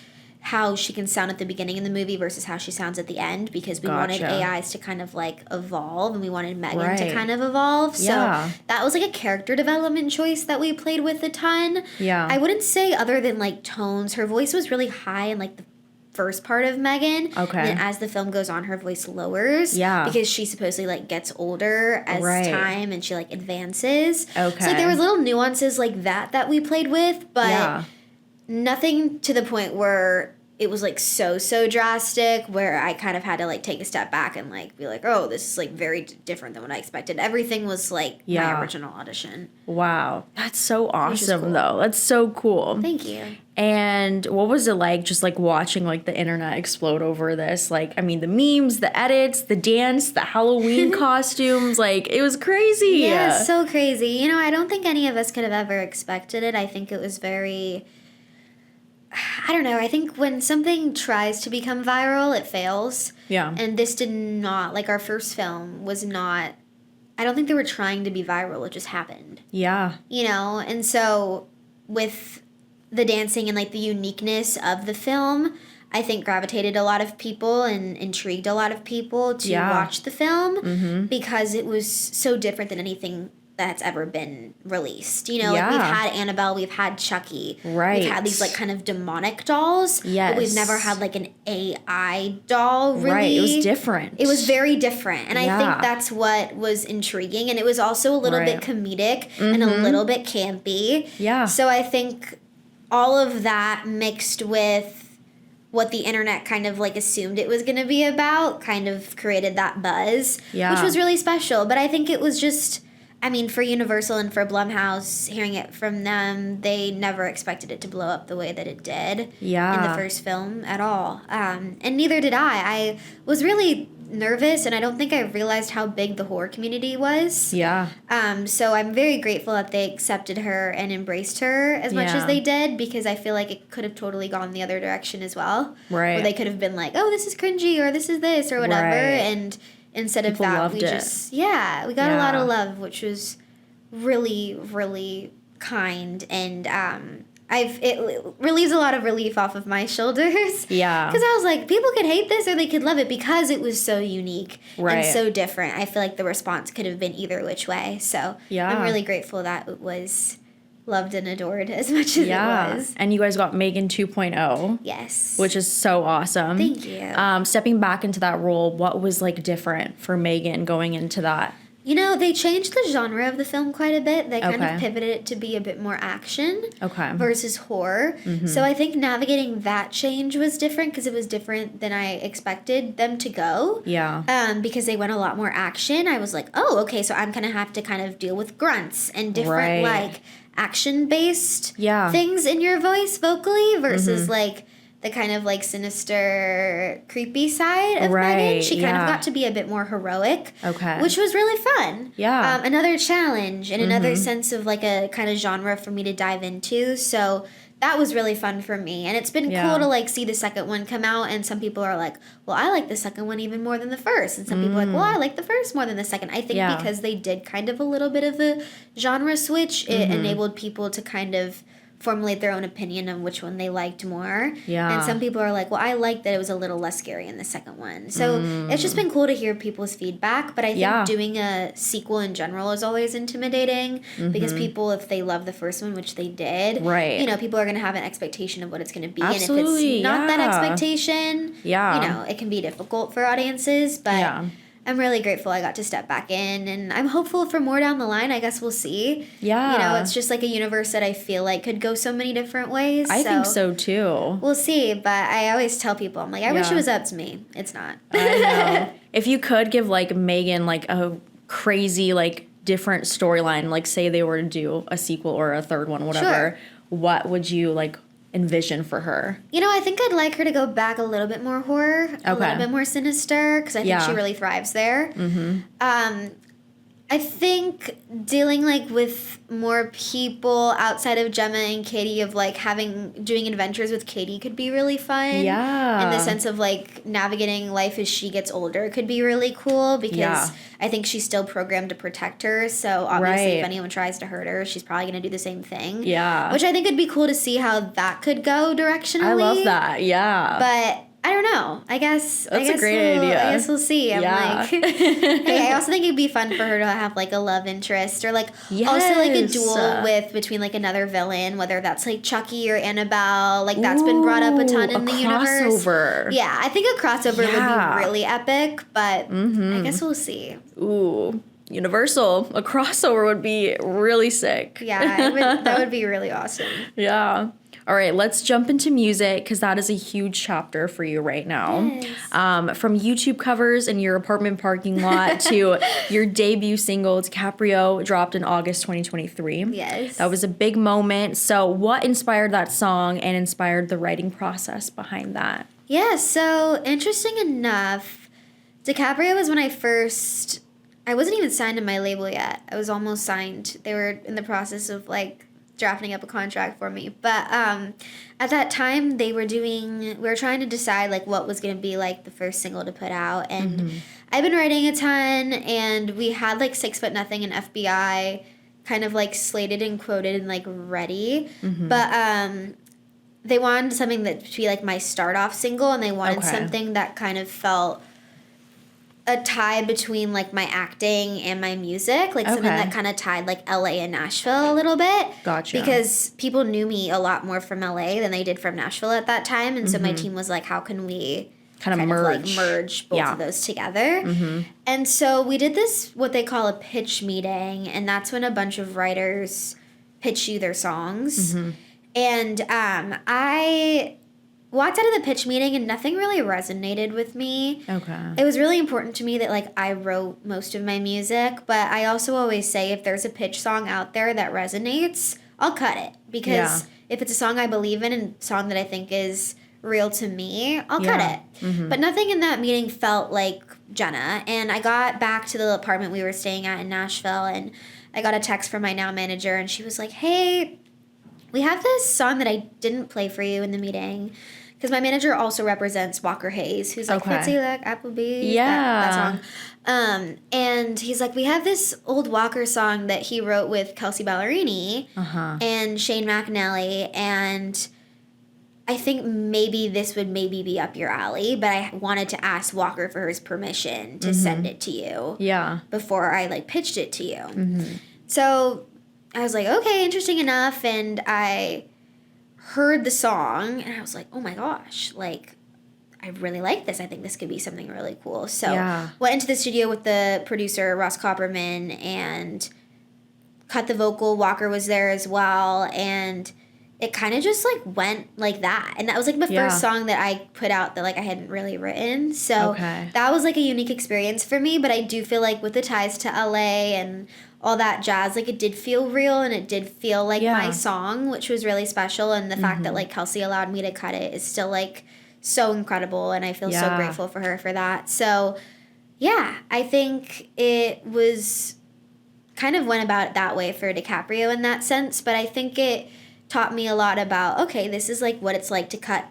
how she can sound at the beginning in the movie versus how she sounds at the end, because we wanted AIs to kind of like evolve and we wanted Megan to kind of evolve. So that was like a character development choice that we played with a ton. Yeah. I wouldn't say other than like tones, her voice was really high in like the first part of Megan. Okay. And then as the film goes on, her voice lowers. Yeah. Because she supposedly like gets older as time and she like advances. Okay. So like, there was little nuances like that we played with, but nothing to the point where it was like so drastic where I kind of had to like take a step back and like be like, oh, this is like very different than what I expected. Everything was like my original audition. Wow. That's so awesome though. That's so cool. Thank you. And what was it like just like watching like the internet explode over this? Like, I mean, the memes, the edits, the dance, the Halloween costumes, like it was crazy. Yeah, so crazy. You know, I don't think any of us could have ever expected it. I think it was very, I don't know. I think when something tries to become viral, it fails. Yeah. And this did not, like our first film was not, I don't think they were trying to be viral. It just happened. Yeah. You know, and so with the dancing and like the uniqueness of the film, I think gravitated a lot of people and intrigued a lot of people to watch the film because it was so different than anything that's ever been released. You know, like we've had Annabelle, we've had Chucky. Right. We've had these like kind of demonic dolls. Yes. But we've never had like an AI doll really. Right. It was different. It was very different. And I think that's what was intriguing. And it was also a little bit comedic and a little bit campy. Yeah. So I think all of that mixed with what the internet kind of like assumed it was going to be about kind of created that buzz, which was really special. But I think it was just, I mean, for Universal and for Blumhouse, hearing it from them, they never expected it to blow up the way that it did in the first film at all. And neither did I. I was really nervous, and I don't think I realized how big the horror community was. Yeah. So I'm very grateful that they accepted her and embraced her as much as they did, because I feel like it could have totally gone the other direction as well. Right. Where they could have been like, oh, this is cringy, or this is this, or whatever, and instead of that, we just, we got a lot of love, which was really, really kind. And it relieves a lot of relief off of my shoulders. Yeah. Because I was like, people could hate this or they could love it because it was so unique and so different. I feel like the response could have been either which way. So I'm really grateful that it was loved and adored as much as it was. And you guys got Megan 2.0. Yes. Which is so awesome. Thank you. Stepping back into that role, what was like different for Megan going into that? You know, they changed the genre of the film quite a bit. They kind of pivoted it to be a bit more action versus horror. So I think navigating that change was different because it was different than I expected them to go. Yeah. Because they went a lot more action. I was like, oh, okay, so I'm going to have to kind of deal with grunts and different like action-based things in your voice vocally versus like the kind of like sinister, creepy side of Megan. She kind of got to be a bit more heroic, which was really fun. Yeah. Another challenge and another sense of like a kind of genre for me to dive into. So that was really fun for me. And it's been cool to like see the second one come out, and some people are like, well, I like the second one even more than the first. And some people are like, well, I like the first more than the second. I think because they did kind of a little bit of a genre switch, it enabled people to kind of formulate their own opinion on which one they liked more. Yeah. And some people are like, well, I liked that it was a little less scary in the second one. So it's just been cool to hear people's feedback. But I think doing a sequel in general is always intimidating because people, if they love the first one, which they did, you know, people are going to have an expectation of what it's going to be. Absolutely, and if it's not that expectation, you know, it can be difficult for audiences. But I'm really grateful I got to step back in, and I'm hopeful for more down the line. I guess we'll see. Yeah. You know, it's just like a universe that I feel like could go so many different ways. I think so too. We'll see, but I always tell people, I'm like, I wish it was up to me. It's not. I know. If you could give like Megan like a crazy like different storyline, like say they were to do a sequel or a third one, whatever, what would you like envision for her? You know, I think I'd like her to go back a little bit more horror, a little bit more sinister, because I think she really thrives there. I think dealing like with more people outside of Gemma and Katie, of like doing adventures with Katie could be really fun. Yeah. In the sense of like navigating life as she gets older could be really cool, because I think she's still programmed to protect her. So obviously if anyone tries to hurt her, she's probably going to do the same thing. Yeah. Which I think would be cool to see how that could go directionally. I love that. Yeah. But I don't know. I guess a great idea. I guess we'll see. I'm like, hey, I also think it'd be fun for her to have like a love interest, or like also like a duel between like another villain, whether that's like Chucky or Annabelle. Like that's been brought up a ton in the universe. Crossover. Yeah, I think a crossover would be really epic, but I guess we'll see. Ooh. Universal, a crossover would be really sick. Yeah, that would be really awesome. Yeah. All right, let's jump into music, because that is a huge chapter for you right now. Yes. From YouTube covers in your apartment parking lot to your debut single, DiCaprio, dropped in August 2023. Yes. That was a big moment. So what inspired that song and inspired the writing process behind that? Yeah, so interesting enough, DiCaprio was when I wasn't even signed to my label yet. I was almost signed. They were in the process of like drafting up a contract for me. But at that time we were trying to decide like what was going to be like the first single to put out. And I've been writing a ton, and we had like 6 Foot Nothing and FBI kind of like slated and quoted and like ready. But they wanted something that to be like my start off single, and they wanted something that kind of felt a tie between like my acting and my music, like something that kind of tied like LA and Nashville a little bit. Gotcha. Because people knew me a lot more from LA than they did from Nashville at that time, and so my team was like, how can we kind of merge both of those together? And so we did this, what they call a pitch meeting, and that's when a bunch of writers pitch you their songs. And I walked out of the pitch meeting and nothing really resonated with me. It was really important to me that like I wrote most of my music, but I also always say if there's a pitch song out there that resonates, I'll cut it, because if it's a song I believe in and a song that I think is real to me, I'll cut it. But nothing in that meeting felt like Jenna, and I got back to the apartment we were staying at in Nashville, and I got a text from my now manager, and she was like, hey, we have this song that I didn't play for you in the meeting, because my manager also represents Walker Hayes, who's like fancy like Applebee's, that song. And he's like, we have this old Walker song that he wrote with Kelsey Ballerini and Shane McAnally, and I think maybe this would maybe be up your alley, but I wanted to ask Walker for his permission to send it to you before I like pitched it to you. So I was like, okay, interesting enough, and I heard the song, and I was like, oh my gosh, like, I really like this. I think this could be something really cool. So went into the studio with the producer, Ross Copperman, and cut the vocal. Walker was there as well, and it kind of just like went like that. And that was like the first song that I put out that like I hadn't really written. So that was like a unique experience for me. But I do feel like with the ties to LA and all that jazz, like it did feel real and it did feel like my song, which was really special. And the fact that like Kelsey allowed me to cut it is still like so incredible. And I feel so grateful for her for that. So yeah, I think it was kind of went about it that way for DiCaprio in that sense. But I think it taught me a lot about, okay, this is like what it's like to cut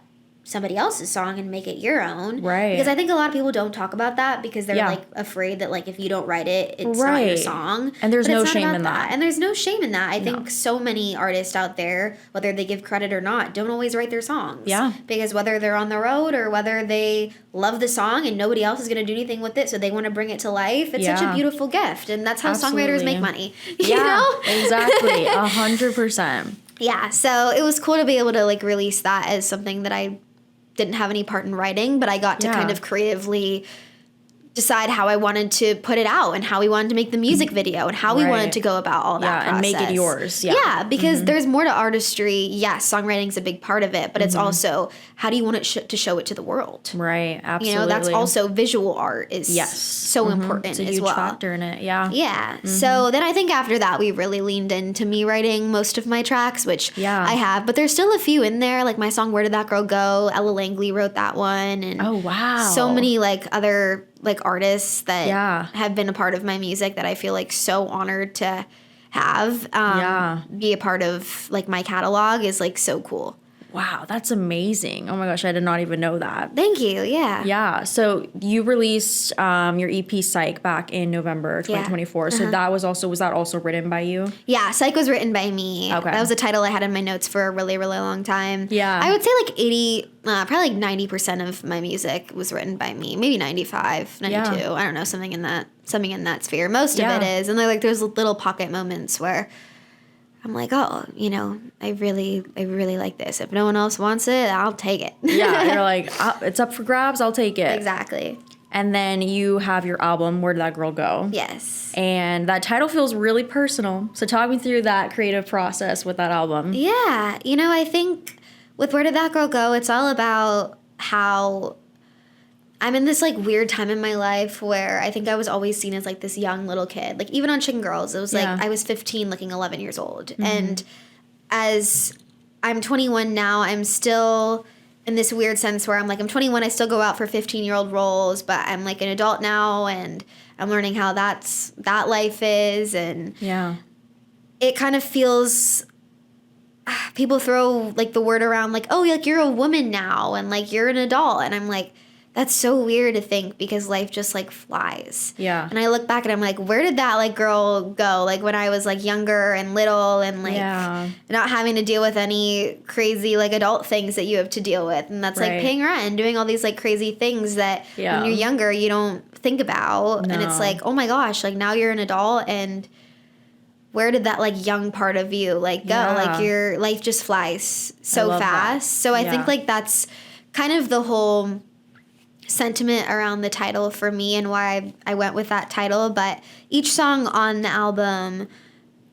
somebody else's song and make it your own. Right. Because I think a lot of people don't talk about that because they're like afraid that like if you don't write it, it's not your song. And there's no shame in that. And there's no shame in that. I think so many artists out there, whether they give credit or not, don't always write their songs. Yeah. Because whether they're on the road or whether they love the song and nobody else is going to do anything with it, so they want to bring it to life, it's such a beautiful gift. And that's how songwriters make money. You know? Exactly. 100%. Yeah, so it was cool to be able to like release that as something that I didn't have any part in writing, but I got to kind of creatively decide how I wanted to put it out and how we wanted to make the music video and how we wanted to go about all that process. And make it yours. Yeah, because there's more to artistry. Yes, songwriting's a big part of it, but it's also how do you want it to show it to the world? Right, absolutely. You know, that's also visual art is so important it's a as huge well. factor in it, Yeah, so then I think after that we really leaned into me writing most of my tracks, which I have, but there's still a few in there, like my song Where Did That Girl Go? Ella Langley wrote that one, and so many like other like artists that have been a part of my music that I feel like so honored to have be a part of like my catalog is like so cool. Wow, that's amazing. Oh my gosh, I did not even know that. Thank you, yeah. Yeah, so you released your EP Psych back in November 2024. So that was that also written by you? Yeah, Psych was written by me. Okay. That was a title I had in my notes for a really, really long time. Yeah. I would say like probably like 90% of my music was written by me. Maybe 95, 92. I don't know, something in that sphere. Most of it is. And there's little pocket moments where I'm like, oh, you know, I really like this. If no one else wants it, I'll take it. Yeah, you're like, it's up for grabs, I'll take it. Exactly. And then you have your album, Where Did That Girl Go? Yes. And that title feels really personal. So talk me through that creative process with that album. Yeah, you know, I think with Where Did That Girl Go, it's all about how I'm in this like weird time in my life where I think I was always seen as like this young little kid. Like even on Chicken Girls, it was like I was 15 looking 11 years old. And as I'm 21 now, I'm still in this weird sense where I'm like, I'm 21, I still go out for 15-year-old roles, but I'm like an adult now and I'm learning how that life is. And it kind of feels, people throw like the word around like, oh, like you're a woman now and like you're an adult. And I'm like, that's so weird to think because life just like flies. Yeah. And I look back and I'm like, where did that like girl go? Like when I was like younger and little and like not having to deal with any crazy like adult things that you have to deal with. And that's like paying rent and doing all these like crazy things that when you're younger you don't think about. No. And it's like, oh my gosh, like now you're an adult and where did that like young part of you like go? Like your life just flies so fast. That. So I think like that's kind of the whole sentiment around the title for me and why I went with that title. But each song on the album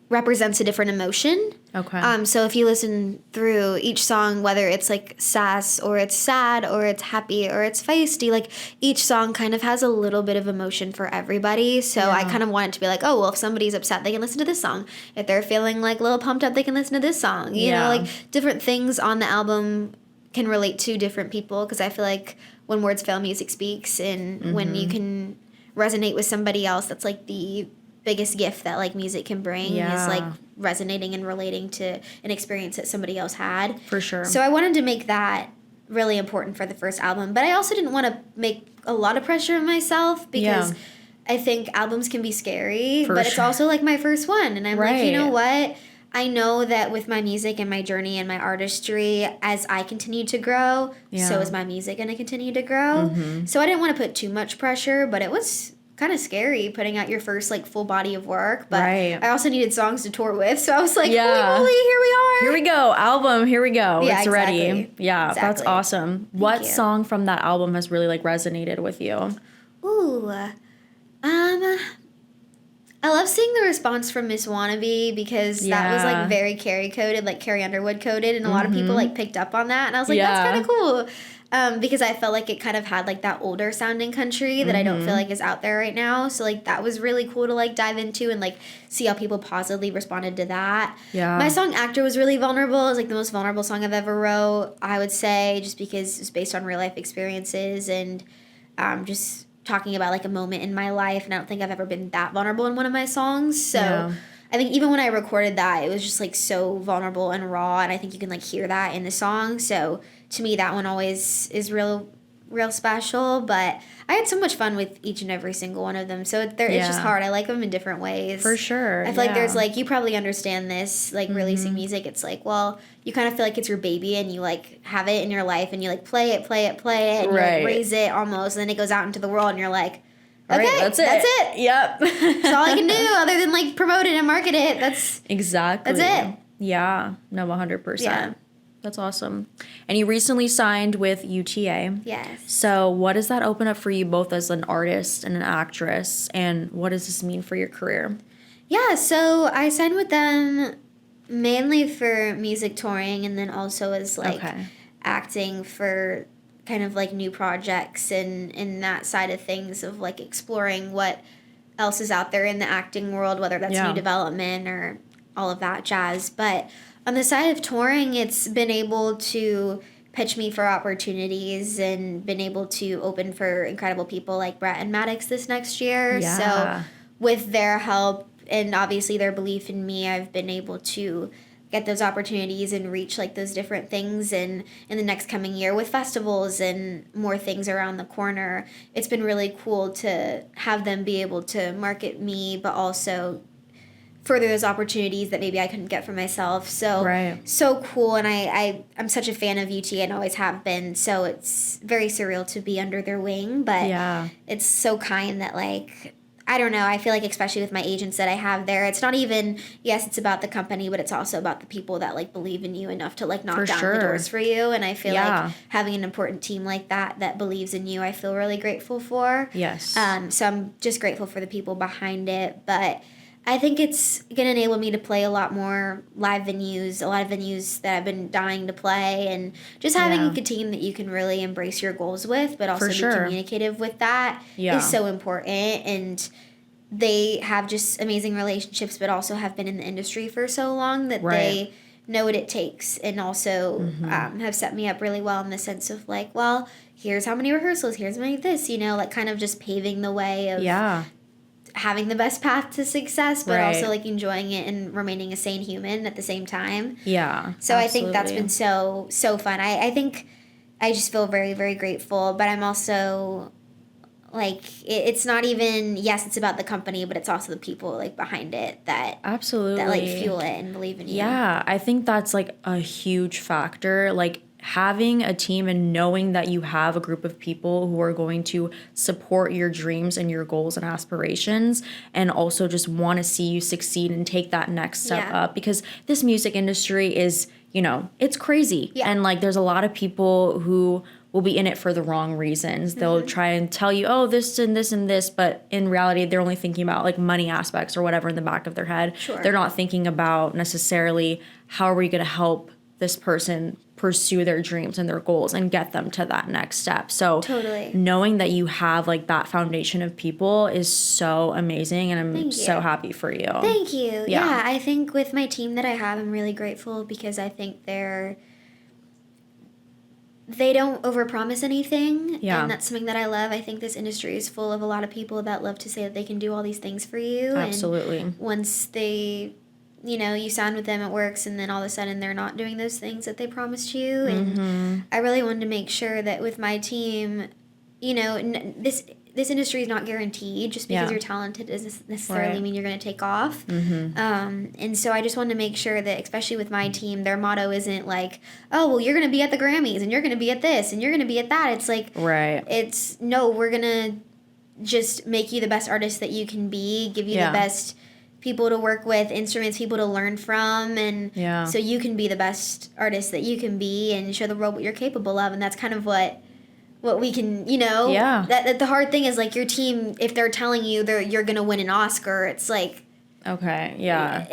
represents a different emotion. Okay. So if you listen through each song, whether it's like sass or it's sad or it's happy or it's feisty, like each song kind of has a little bit of emotion for everybody. So I kind of want it to be like, oh, well, if somebody's upset, they can listen to this song. If they're feeling like a little pumped up, they can listen to this song. You know, like different things on the album can relate to different people because I feel like when words fail, music speaks, and when you can resonate with somebody else, that's like the biggest gift that like music can bring is like resonating and relating to an experience that somebody else had. For sure. So I wanted to make that really important for the first album, but I also didn't want to make a lot of pressure on myself because I think albums can be scary, but it's also like my first one, and I'm like, you know what? I know that with my music and my journey and my artistry, as I continue to grow, so is my music going to continue to grow. So I didn't want to put too much pressure, but it was kind of scary putting out your first like full body of work. But I also needed songs to tour with, so I was like, holy moly, here we are. Here we go, album, here we go. Yeah, it's ready. Yeah, that's awesome. What song from that album has really like resonated with you? Ooh, I love seeing the response from Miss Wannabe because that was like very Carrie coded, like Carrie Underwood coded, and a lot of people like picked up on that, and I was like, that's kind of cool. Because I felt like it kind of had like that older sounding country that I don't feel like is out there right now. So like that was really cool to like dive into and like see how people positively responded to that. Yeah. My song Actor was really vulnerable. It was like the most vulnerable song I've ever wrote, I would say, just because it's based on real life experiences and just talking about like a moment in my life. And I don't think I've ever been that vulnerable in one of my songs. So I think even when I recorded that, it was just like so vulnerable and raw, and I think you can like hear that in the song. So to me, that one always is real special. But I had so much fun with each and every single one of them. So it's just hard. I like them in different ways. For sure. I feel like there's like, you probably understand this, like releasing music. It's like, well, you kind of feel like it's your baby and you like have it in your life and you like play it and you like raise it almost. And then it goes out into the world and you're like, okay, right, that's it. Yep. That's all I can do other than like promote it and market it. That's it. Yeah. No, 100%. Yeah. That's awesome. And you recently signed with UTA. Yes. So what does that open up for you both as an artist and an actress? And what does this mean for your career? Yeah, so I signed with them mainly for music touring and then also as like acting for kind of like new projects and that side of things of like exploring what else is out there in the acting world, whether that's new development or all of that jazz. But on the side of touring, it's been able to pitch me for opportunities and been able to open for incredible people like Brett and Maddox this next year. Yeah. So with their help and obviously their belief in me, I've been able to get those opportunities and reach like those different things. And in the next coming year with festivals and more things around the corner, it's been really cool to have them be able to market me, but also further those opportunities that maybe I couldn't get for myself. So so cool. And I'm such a fan of UT and always have been. So it's very surreal to be under their wing, but it's so kind that like, I don't know, I feel like especially with my agents that I have there, it's not even, yes, it's about the company, but it's also about the people that like believe in you enough to like knock down the doors for you. And I feel like having an important team like that believes in you, I feel really grateful for. Yes. So I'm just grateful for the people behind it. But I think it's going to enable me to play a lot more live venues, a lot of venues that I've been dying to play, and just having a team that you can really embrace your goals with, but also be communicative with that is so important. And they have just amazing relationships, but also have been in the industry for so long that they know what it takes, and also have set me up really well in the sense of like, well, here's how many rehearsals, here's how many this, you know, like kind of just paving the way of having the best path to success, but also like enjoying it and remaining a sane human at the same time. Yeah. So I think that's been so fun. I think I just feel very, very grateful, but I'm also like, it's not even, yes, it's about the company, but it's also the people like behind it that that like fuel it and believe in you. Yeah. I think that's like a huge factor. Like, having a team and knowing that you have a group of people who are going to support your dreams and your goals and aspirations, and also just want to see you succeed and take that next step up, because this music industry is, you know, it's crazy. And like, there's a lot of people who will be in it for the wrong reasons. They'll try and tell you, oh, this and this and this, but in reality, they're only thinking about like money aspects or whatever in the back of their head. They're not thinking about necessarily how are we going to help this person pursue their dreams and their goals and get them to that next step. So knowing that you have like that foundation of people is so amazing, and I'm so happy for you. Thank you. Yeah, I think with my team that I have, I'm really grateful because I think they don't overpromise anything, and that's something that I love. I think this industry is full of a lot of people that love to say that they can do all these things for you. Absolutely. And once they, you know, you sign with them, it works, and then all of a sudden they're not doing those things that they promised you. And I really wanted to make sure that with my team, you know, this industry is not guaranteed. Just because you're talented doesn't necessarily mean you're going to take off. And so I just wanted to make sure that, especially with my team, their motto isn't like, oh, well, you're going to be at the Grammys, and you're going to be at this, and you're going to be at that. It's like, it's, no, we're going to just make you the best artist that you can be, give you the best people to work with, instruments, people to learn from, and so you can be the best artist that you can be and show the world what you're capable of. And that's kind of what what we can, you know? Yeah. That the hard thing is, like, your team, if they're telling you you're going to win an Oscar, it's like... Okay, yeah.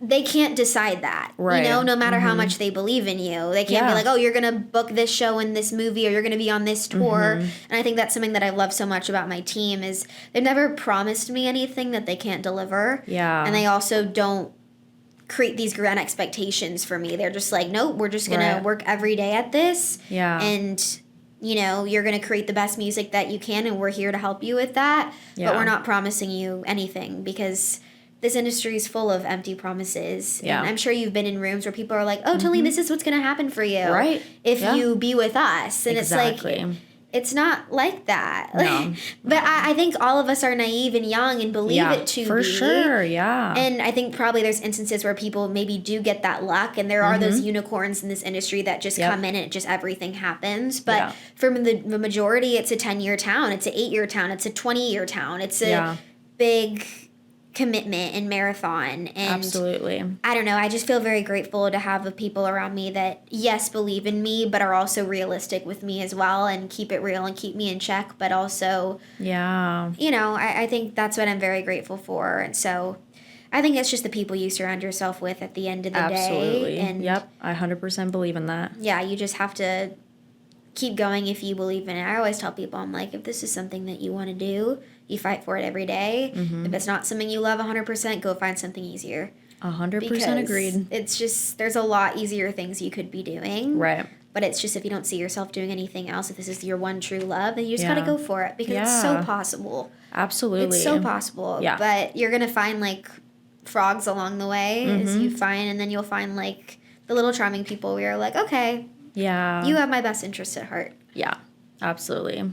They can't decide that, right. You know, no matter how much they believe in you. They can't be like, oh, you're going to book this show in this movie or you're going to be on this tour. And I think that's something that I love so much about my team is they've never promised me anything that they can't deliver. Yeah. And they also don't create these grand expectations for me. They're just like, nope, we're just going to work every day at this. Yeah. And... you know, you're going to create the best music that you can, and we're here to help you with that. Yeah. But we're not promising you anything because this industry is full of empty promises. Yeah. And I'm sure you've been in rooms where people are like, oh, Talin, this is what's going to happen for you. Right. If you be with us. And exactly. It's like... it's not like that. No. But I think all of us are naive and young and believe it to for be. sure, yeah. And I think probably there's instances where people maybe do get that luck, and there are those unicorns in this industry that just come in and just everything happens. But for the majority, it's a 10-year town, it's an 8-year town, it's a 20-year town. It's a big commitment and marathon. And absolutely. I don't know, I just feel very grateful to have the people around me that, yes, believe in me, but are also realistic with me as well and keep it real and keep me in check, but also, you know, I think that's what I'm very grateful for. And so I think it's just the people you surround yourself with at the end of the day. Absolutely. And yep, I 100% believe in that. Yeah, you just have to keep going if you believe in it. I always tell people, I'm like, if this is something that you want to do, you fight for it every day. If it's not something you love 100%, go find something easier. 100% agreed. It's just, there's a lot easier things you could be doing. Right. But it's just if you don't see yourself doing anything else, if this is your one true love, then you just got to go for it because it's so possible. Absolutely. It's so possible. Yeah. But you're going to find like frogs along the way as you find, and then you'll find like the little charming people where you're like, okay, yeah, you have my best interest at heart. Yeah, absolutely.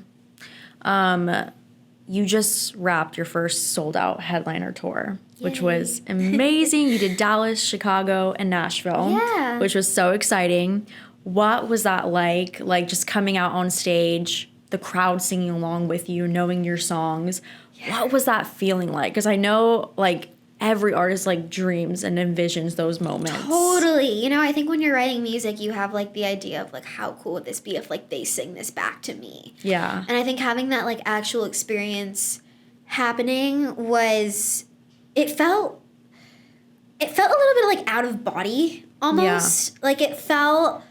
You just wrapped your first sold out headliner tour, which was amazing. You did Dallas, Chicago, and Nashville, which was so exciting. What was that like? Like just coming out on stage, the crowd singing along with you, knowing your songs. What was that feeling like? Because I know like every artist like dreams and envisions those moments. Totally. You know, I think when you're writing music, you have like the idea of like, how cool would this be if like they sing this back to me? Yeah. And I think having that like actual experience happening was, it felt a little bit like out of body almost. Yeah. Like it felt,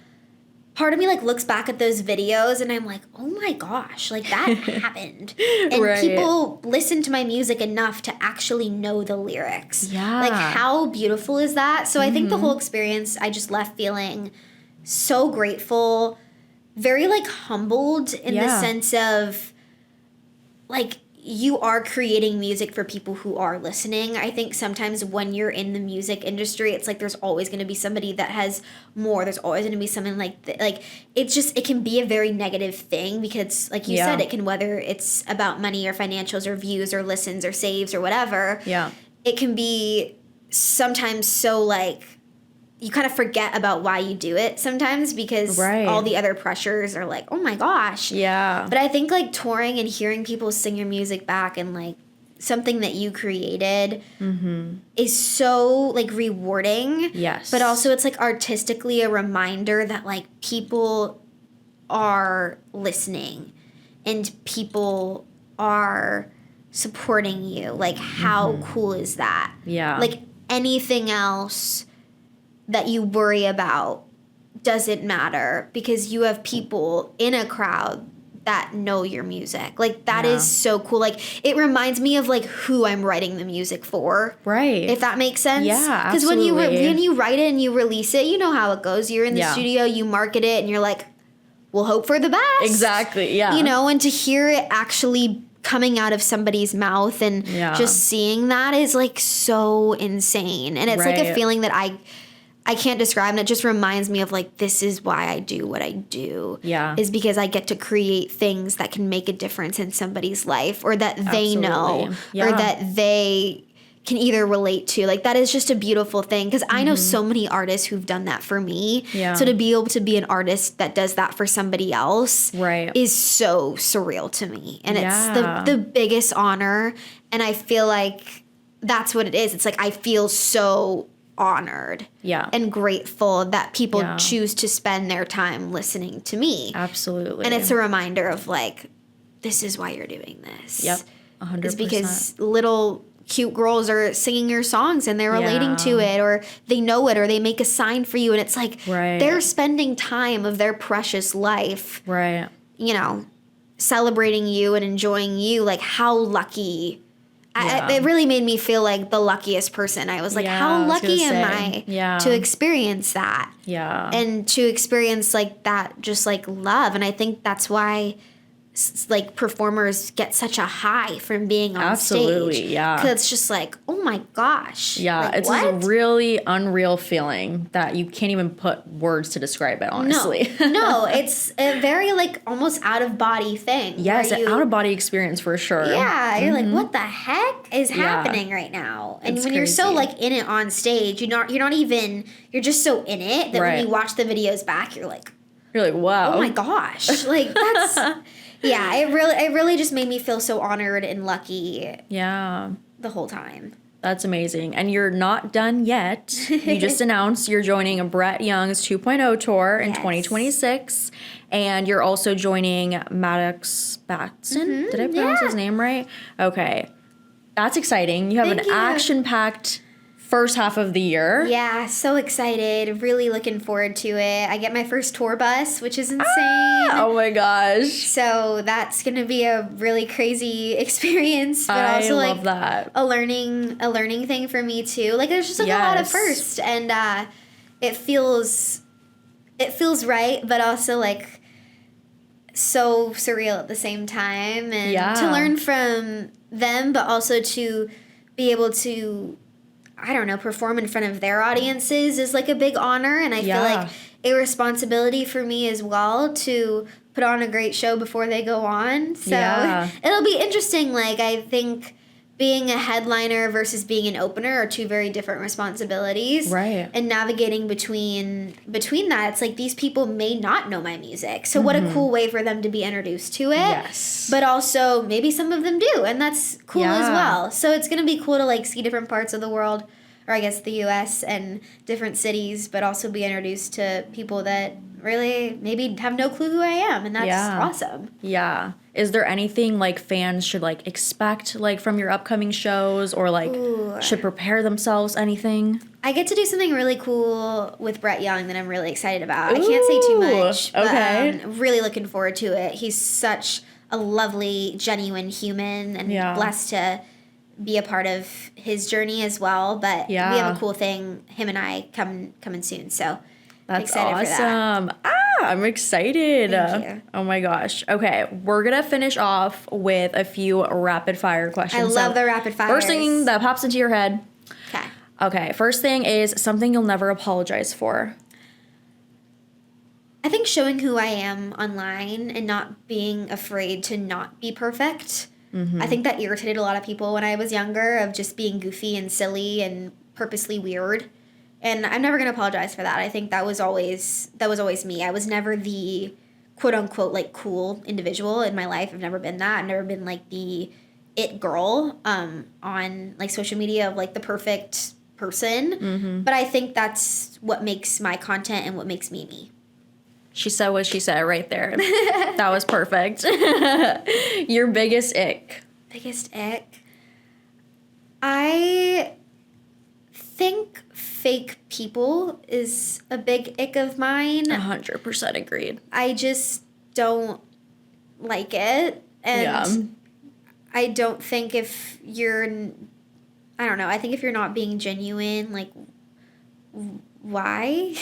part of me like looks back at those videos and I'm like, oh my gosh, like that happened. And people listen to my music enough to actually know the lyrics. Yeah. Like how beautiful is that? So I think the whole experience, I just left feeling so grateful, very like humbled in the sense of like, you are creating music for people who are listening. I think sometimes when you're in the music industry, it's like there's always going to be somebody that has more. There's always going to be something like it's just, it can be a very negative thing because like you said, it can, whether it's about money or financials or views or listens or saves or whatever. Yeah. It can be sometimes so like, you kind of forget about why you do it sometimes because all the other pressures are like, oh my gosh. Yeah. But I think like touring and hearing people sing your music back and like something that you created is so like rewarding. Yes. But also it's like artistically a reminder that like people are listening and people are supporting you. Like how cool is that? Yeah. Like anything else that you worry about doesn't matter because you have people in a crowd that know your music. Like that is so cool. Like it reminds me of like who I'm writing the music for. Right. If that makes sense. Yeah, absolutely. Because when you write it and you release it, you know how it goes. You're in the studio, you market it, and you're like, we'll hope for the best. Exactly. Yeah. You know, and to hear it actually coming out of somebody's mouth and just seeing that is like so insane. And it's like a feeling that I can't describe, and it just reminds me of like, this is why I do what I do. Yeah. Is because I get to create things that can make a difference in somebody's life or that they know or that they can either relate to. Like that is just a beautiful thing because I know so many artists who've done that for me. Yeah. So to be able to be an artist that does that for somebody else is so surreal to me. And it's the biggest honor. And I feel like that's what it is. It's like I feel so honored Yeah. and grateful that people Yeah. choose to spend their time listening to me. Absolutely. And it's a reminder of like, this is why you're doing this. Yep. 100%. It's because little cute girls are singing your songs and they're relating to it, or they know it, or they make a sign for you, and it's like Right. they're spending time of their precious life, Right. you know, celebrating you and enjoying you. Like, how lucky. Yeah. It really made me feel like the luckiest person. I was like, Yeah, I how was lucky gonna am say. I Yeah. to experience that Yeah. and to experience like that, just like love. And I think that's why like performers get such a high from being on Absolutely, stage. yeah. Because it's just like, oh my gosh. Yeah, like, it's what? a really unreal feeling that you can't even put words to describe it, honestly. No, it's a very like almost out of body thing. Yes, where an out of body experience for sure. Yeah, you're like, what the heck is happening right now? And It's when you're so crazy. like in it on stage, you're just so in it that Right. when you watch the videos back, you're like, You're like, wow. oh my gosh, like that's yeah. It really just made me feel so honored and lucky Yeah. the whole time. That's amazing. And you're not done yet. You just announced you're joining Brett Young's 2.0 tour in Yes. 2026. And you're also joining Maddox Batson. Did I pronounce yeah. his name right? Okay. That's exciting. You have Thank an you. action-packed first half of the year. Yeah, so excited. Really looking forward to it. I get my first tour bus, which is insane. Oh my gosh. So that's gonna be a really crazy experience, but I also love like that. a learning thing for me too. Like there's just like a lot of Yes. firsts, and it feels right, but also like so surreal at the same time, and Yeah. to learn from them, but also to be able to, I don't know, perform in front of their audiences is like a big honor, and I feel Yeah. like a responsibility for me as well to put on a great show before they go on. So Yeah. it'll be interesting. Like, I think being a headliner versus being an opener are two very different responsibilities. Right. And navigating between that, it's like these people may not know my music. So what a cool way for them to be introduced to it. Yes. But also maybe some of them do, and that's cool as Yeah. well. So it's going to be cool to like see different parts of the world, or I guess the US, and different cities, but also be introduced to people that really maybe have no clue who I am, and that's Yeah. awesome. Yeah. Is there anything like fans should like expect like from your upcoming shows, or like should prepare themselves anything? I get to do something really cool with Brett Young that I'm really excited about. I can't say too Ooh, much, but okay. I'm really looking forward to it. He's such a lovely, genuine human, and Yeah. blessed to be a part of his journey as well. But we Yeah. have a cool thing, him and I, coming soon. So That's excited for that. awesome. I'm excited. Thank you. Oh my gosh. Okay, we're gonna finish off with a few rapid fire questions. I love So, the rapid fires. First thing that pops into your head. Okay. Okay, first thing is something you'll never apologize for. I think showing who I am online and not being afraid to not be perfect. I think that irritated a lot of people when I was younger, of just being goofy and silly and purposely weird. And I'm never going to apologize for that. I think that was always me. I was never the quote unquote like cool individual in my life. I've never been that. I've never been like the it girl on like social media of like the perfect person. But I think that's what makes my content and what makes me me. She said what she said right there. That was perfect. Your biggest ick. Biggest ick. I think fake people is a big ick of mine. 100% agreed. I just don't like it. And Yeah. I don't think if you're, I don't know, I think if you're not being genuine, like, why?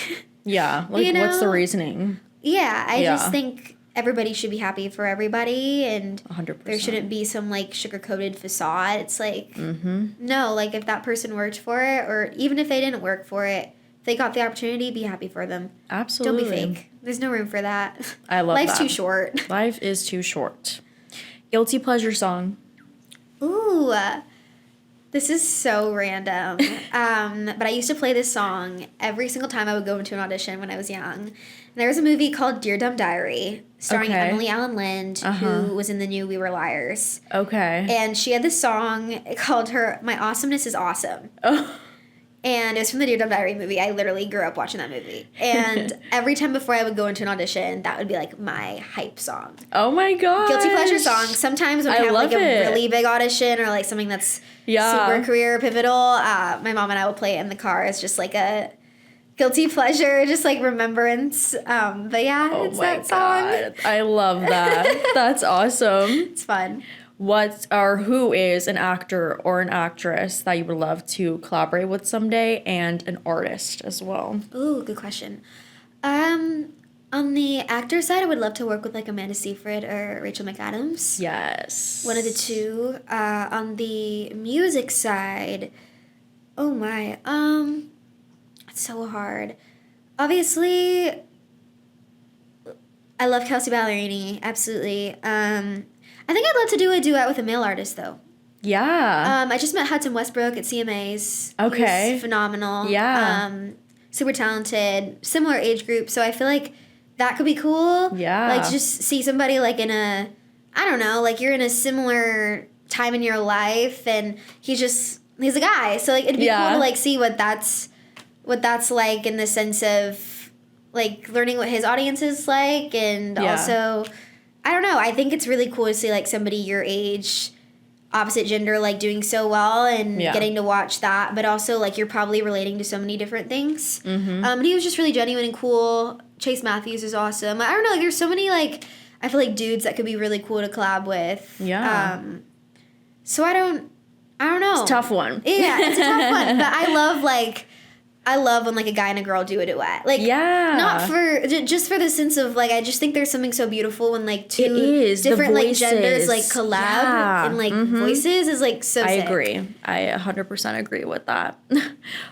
Yeah. Like, You what's the know? reason? Yeah, I Yeah. just think everybody should be happy for everybody, and 100%. there shouldn't be some like sugar-coated facade. It's like, no, like if that person worked for it, or even if they didn't work for it, if they got the opportunity, be happy for them. Absolutely. Don't be fake. There's no room for that. I love Life's that. too short. Life is too short. Guilty pleasure song. Ooh, this is so random. But I used to play this song every single time I would go into an audition when I was young. And there was a movie called Dear Dumb Diary, starring Okay. Emily Allen Lind, who was in the new We Were Liars. Okay. And she had this song called My Awesomeness is Awesome. Oh. And it was from the Dear Diary movie. I literally grew up watching that movie. And every time before I would go into an audition, that would be like my hype song. Oh my god. Guilty pleasure song. Sometimes when I have like a really big audition or like something that's super career pivotal, my mom and I will play it in the car as just like a guilty pleasure, just like remembrance. But yeah, it's that song. I love that. That's awesome. It's fun. What or who is an actor or an actress that you would love to collaborate with someday, and an artist as well? Ooh, good question. On the actor side, I would love to work with like Amanda Seyfried or Rachel McAdams. Yes. One of the two. On the music side, oh my, it's so hard. Obviously, I love Kelsey Ballerini, absolutely. I think I'd love to do a duet with a male artist, though. Yeah. I just met Hudson Westbrook at CMAs. Okay. He's phenomenal. Yeah. Super talented, similar age group, so I feel like that could be cool. Yeah. Like, just see somebody, like, in a, I don't know, like, you're in a similar time in your life, and he's a guy, so, like, it'd be cool to, like, see what that's like in the sense of, like, learning what his audience is like, and also, I don't know, I think it's really cool to see, like, somebody your age, opposite gender, like, doing so well and getting to watch that, but also, like, you're probably relating to so many different things. Mm-hmm. And he was just really genuine and cool. Chase Matthews is awesome. I don't know, like, there's so many, like, I feel like dudes that could be really cool to collab with. Yeah. So I don't know. It's a tough one. Yeah, it's a tough one, but I love when, like, a guy and a girl do a duet. Like, not for, just for the sense of, like, I just think there's something so beautiful when, like, two different, like, genders, like, collab and, like, voices is, like, so sick. I agree. I 100% agree with that.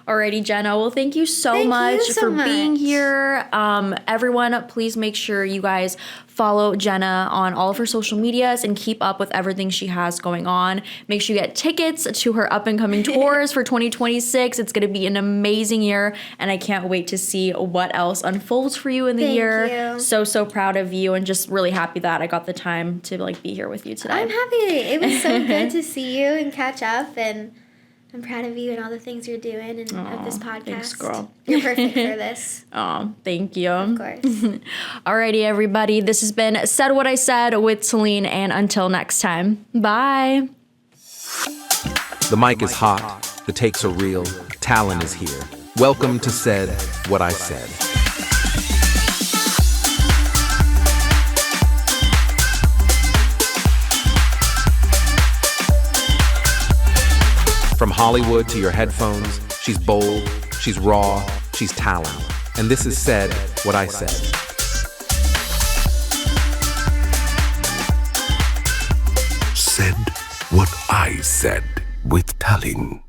Alrighty, Jenna. Well, thank you so much for being here. Everyone, please make sure you guys follow Jenna on all of her social medias and keep up with everything she has going on. Make sure you get tickets to her up-and-coming tours for 2026. It's going to be an amazing year, and I can't wait to see what else unfolds for you in the year. Thank So you. so proud of you, and just really happy that I got the time to, like, be here with you today. I'm happy. It was so good to see you and catch up, and I'm proud of you and all the things you're doing and of this podcast. Thanks, girl. You're perfect for this. Oh, thank you. Of course. Alrighty, everybody. This has been Said What I Said with Talin, and until next time, bye. The mic is hot, the takes are real, Talin is here. Welcome to Said What I Said. From Hollywood to your headphones, she's bold, she's raw, she's Talin. And this is Said What I Said. Said what I said with Talin.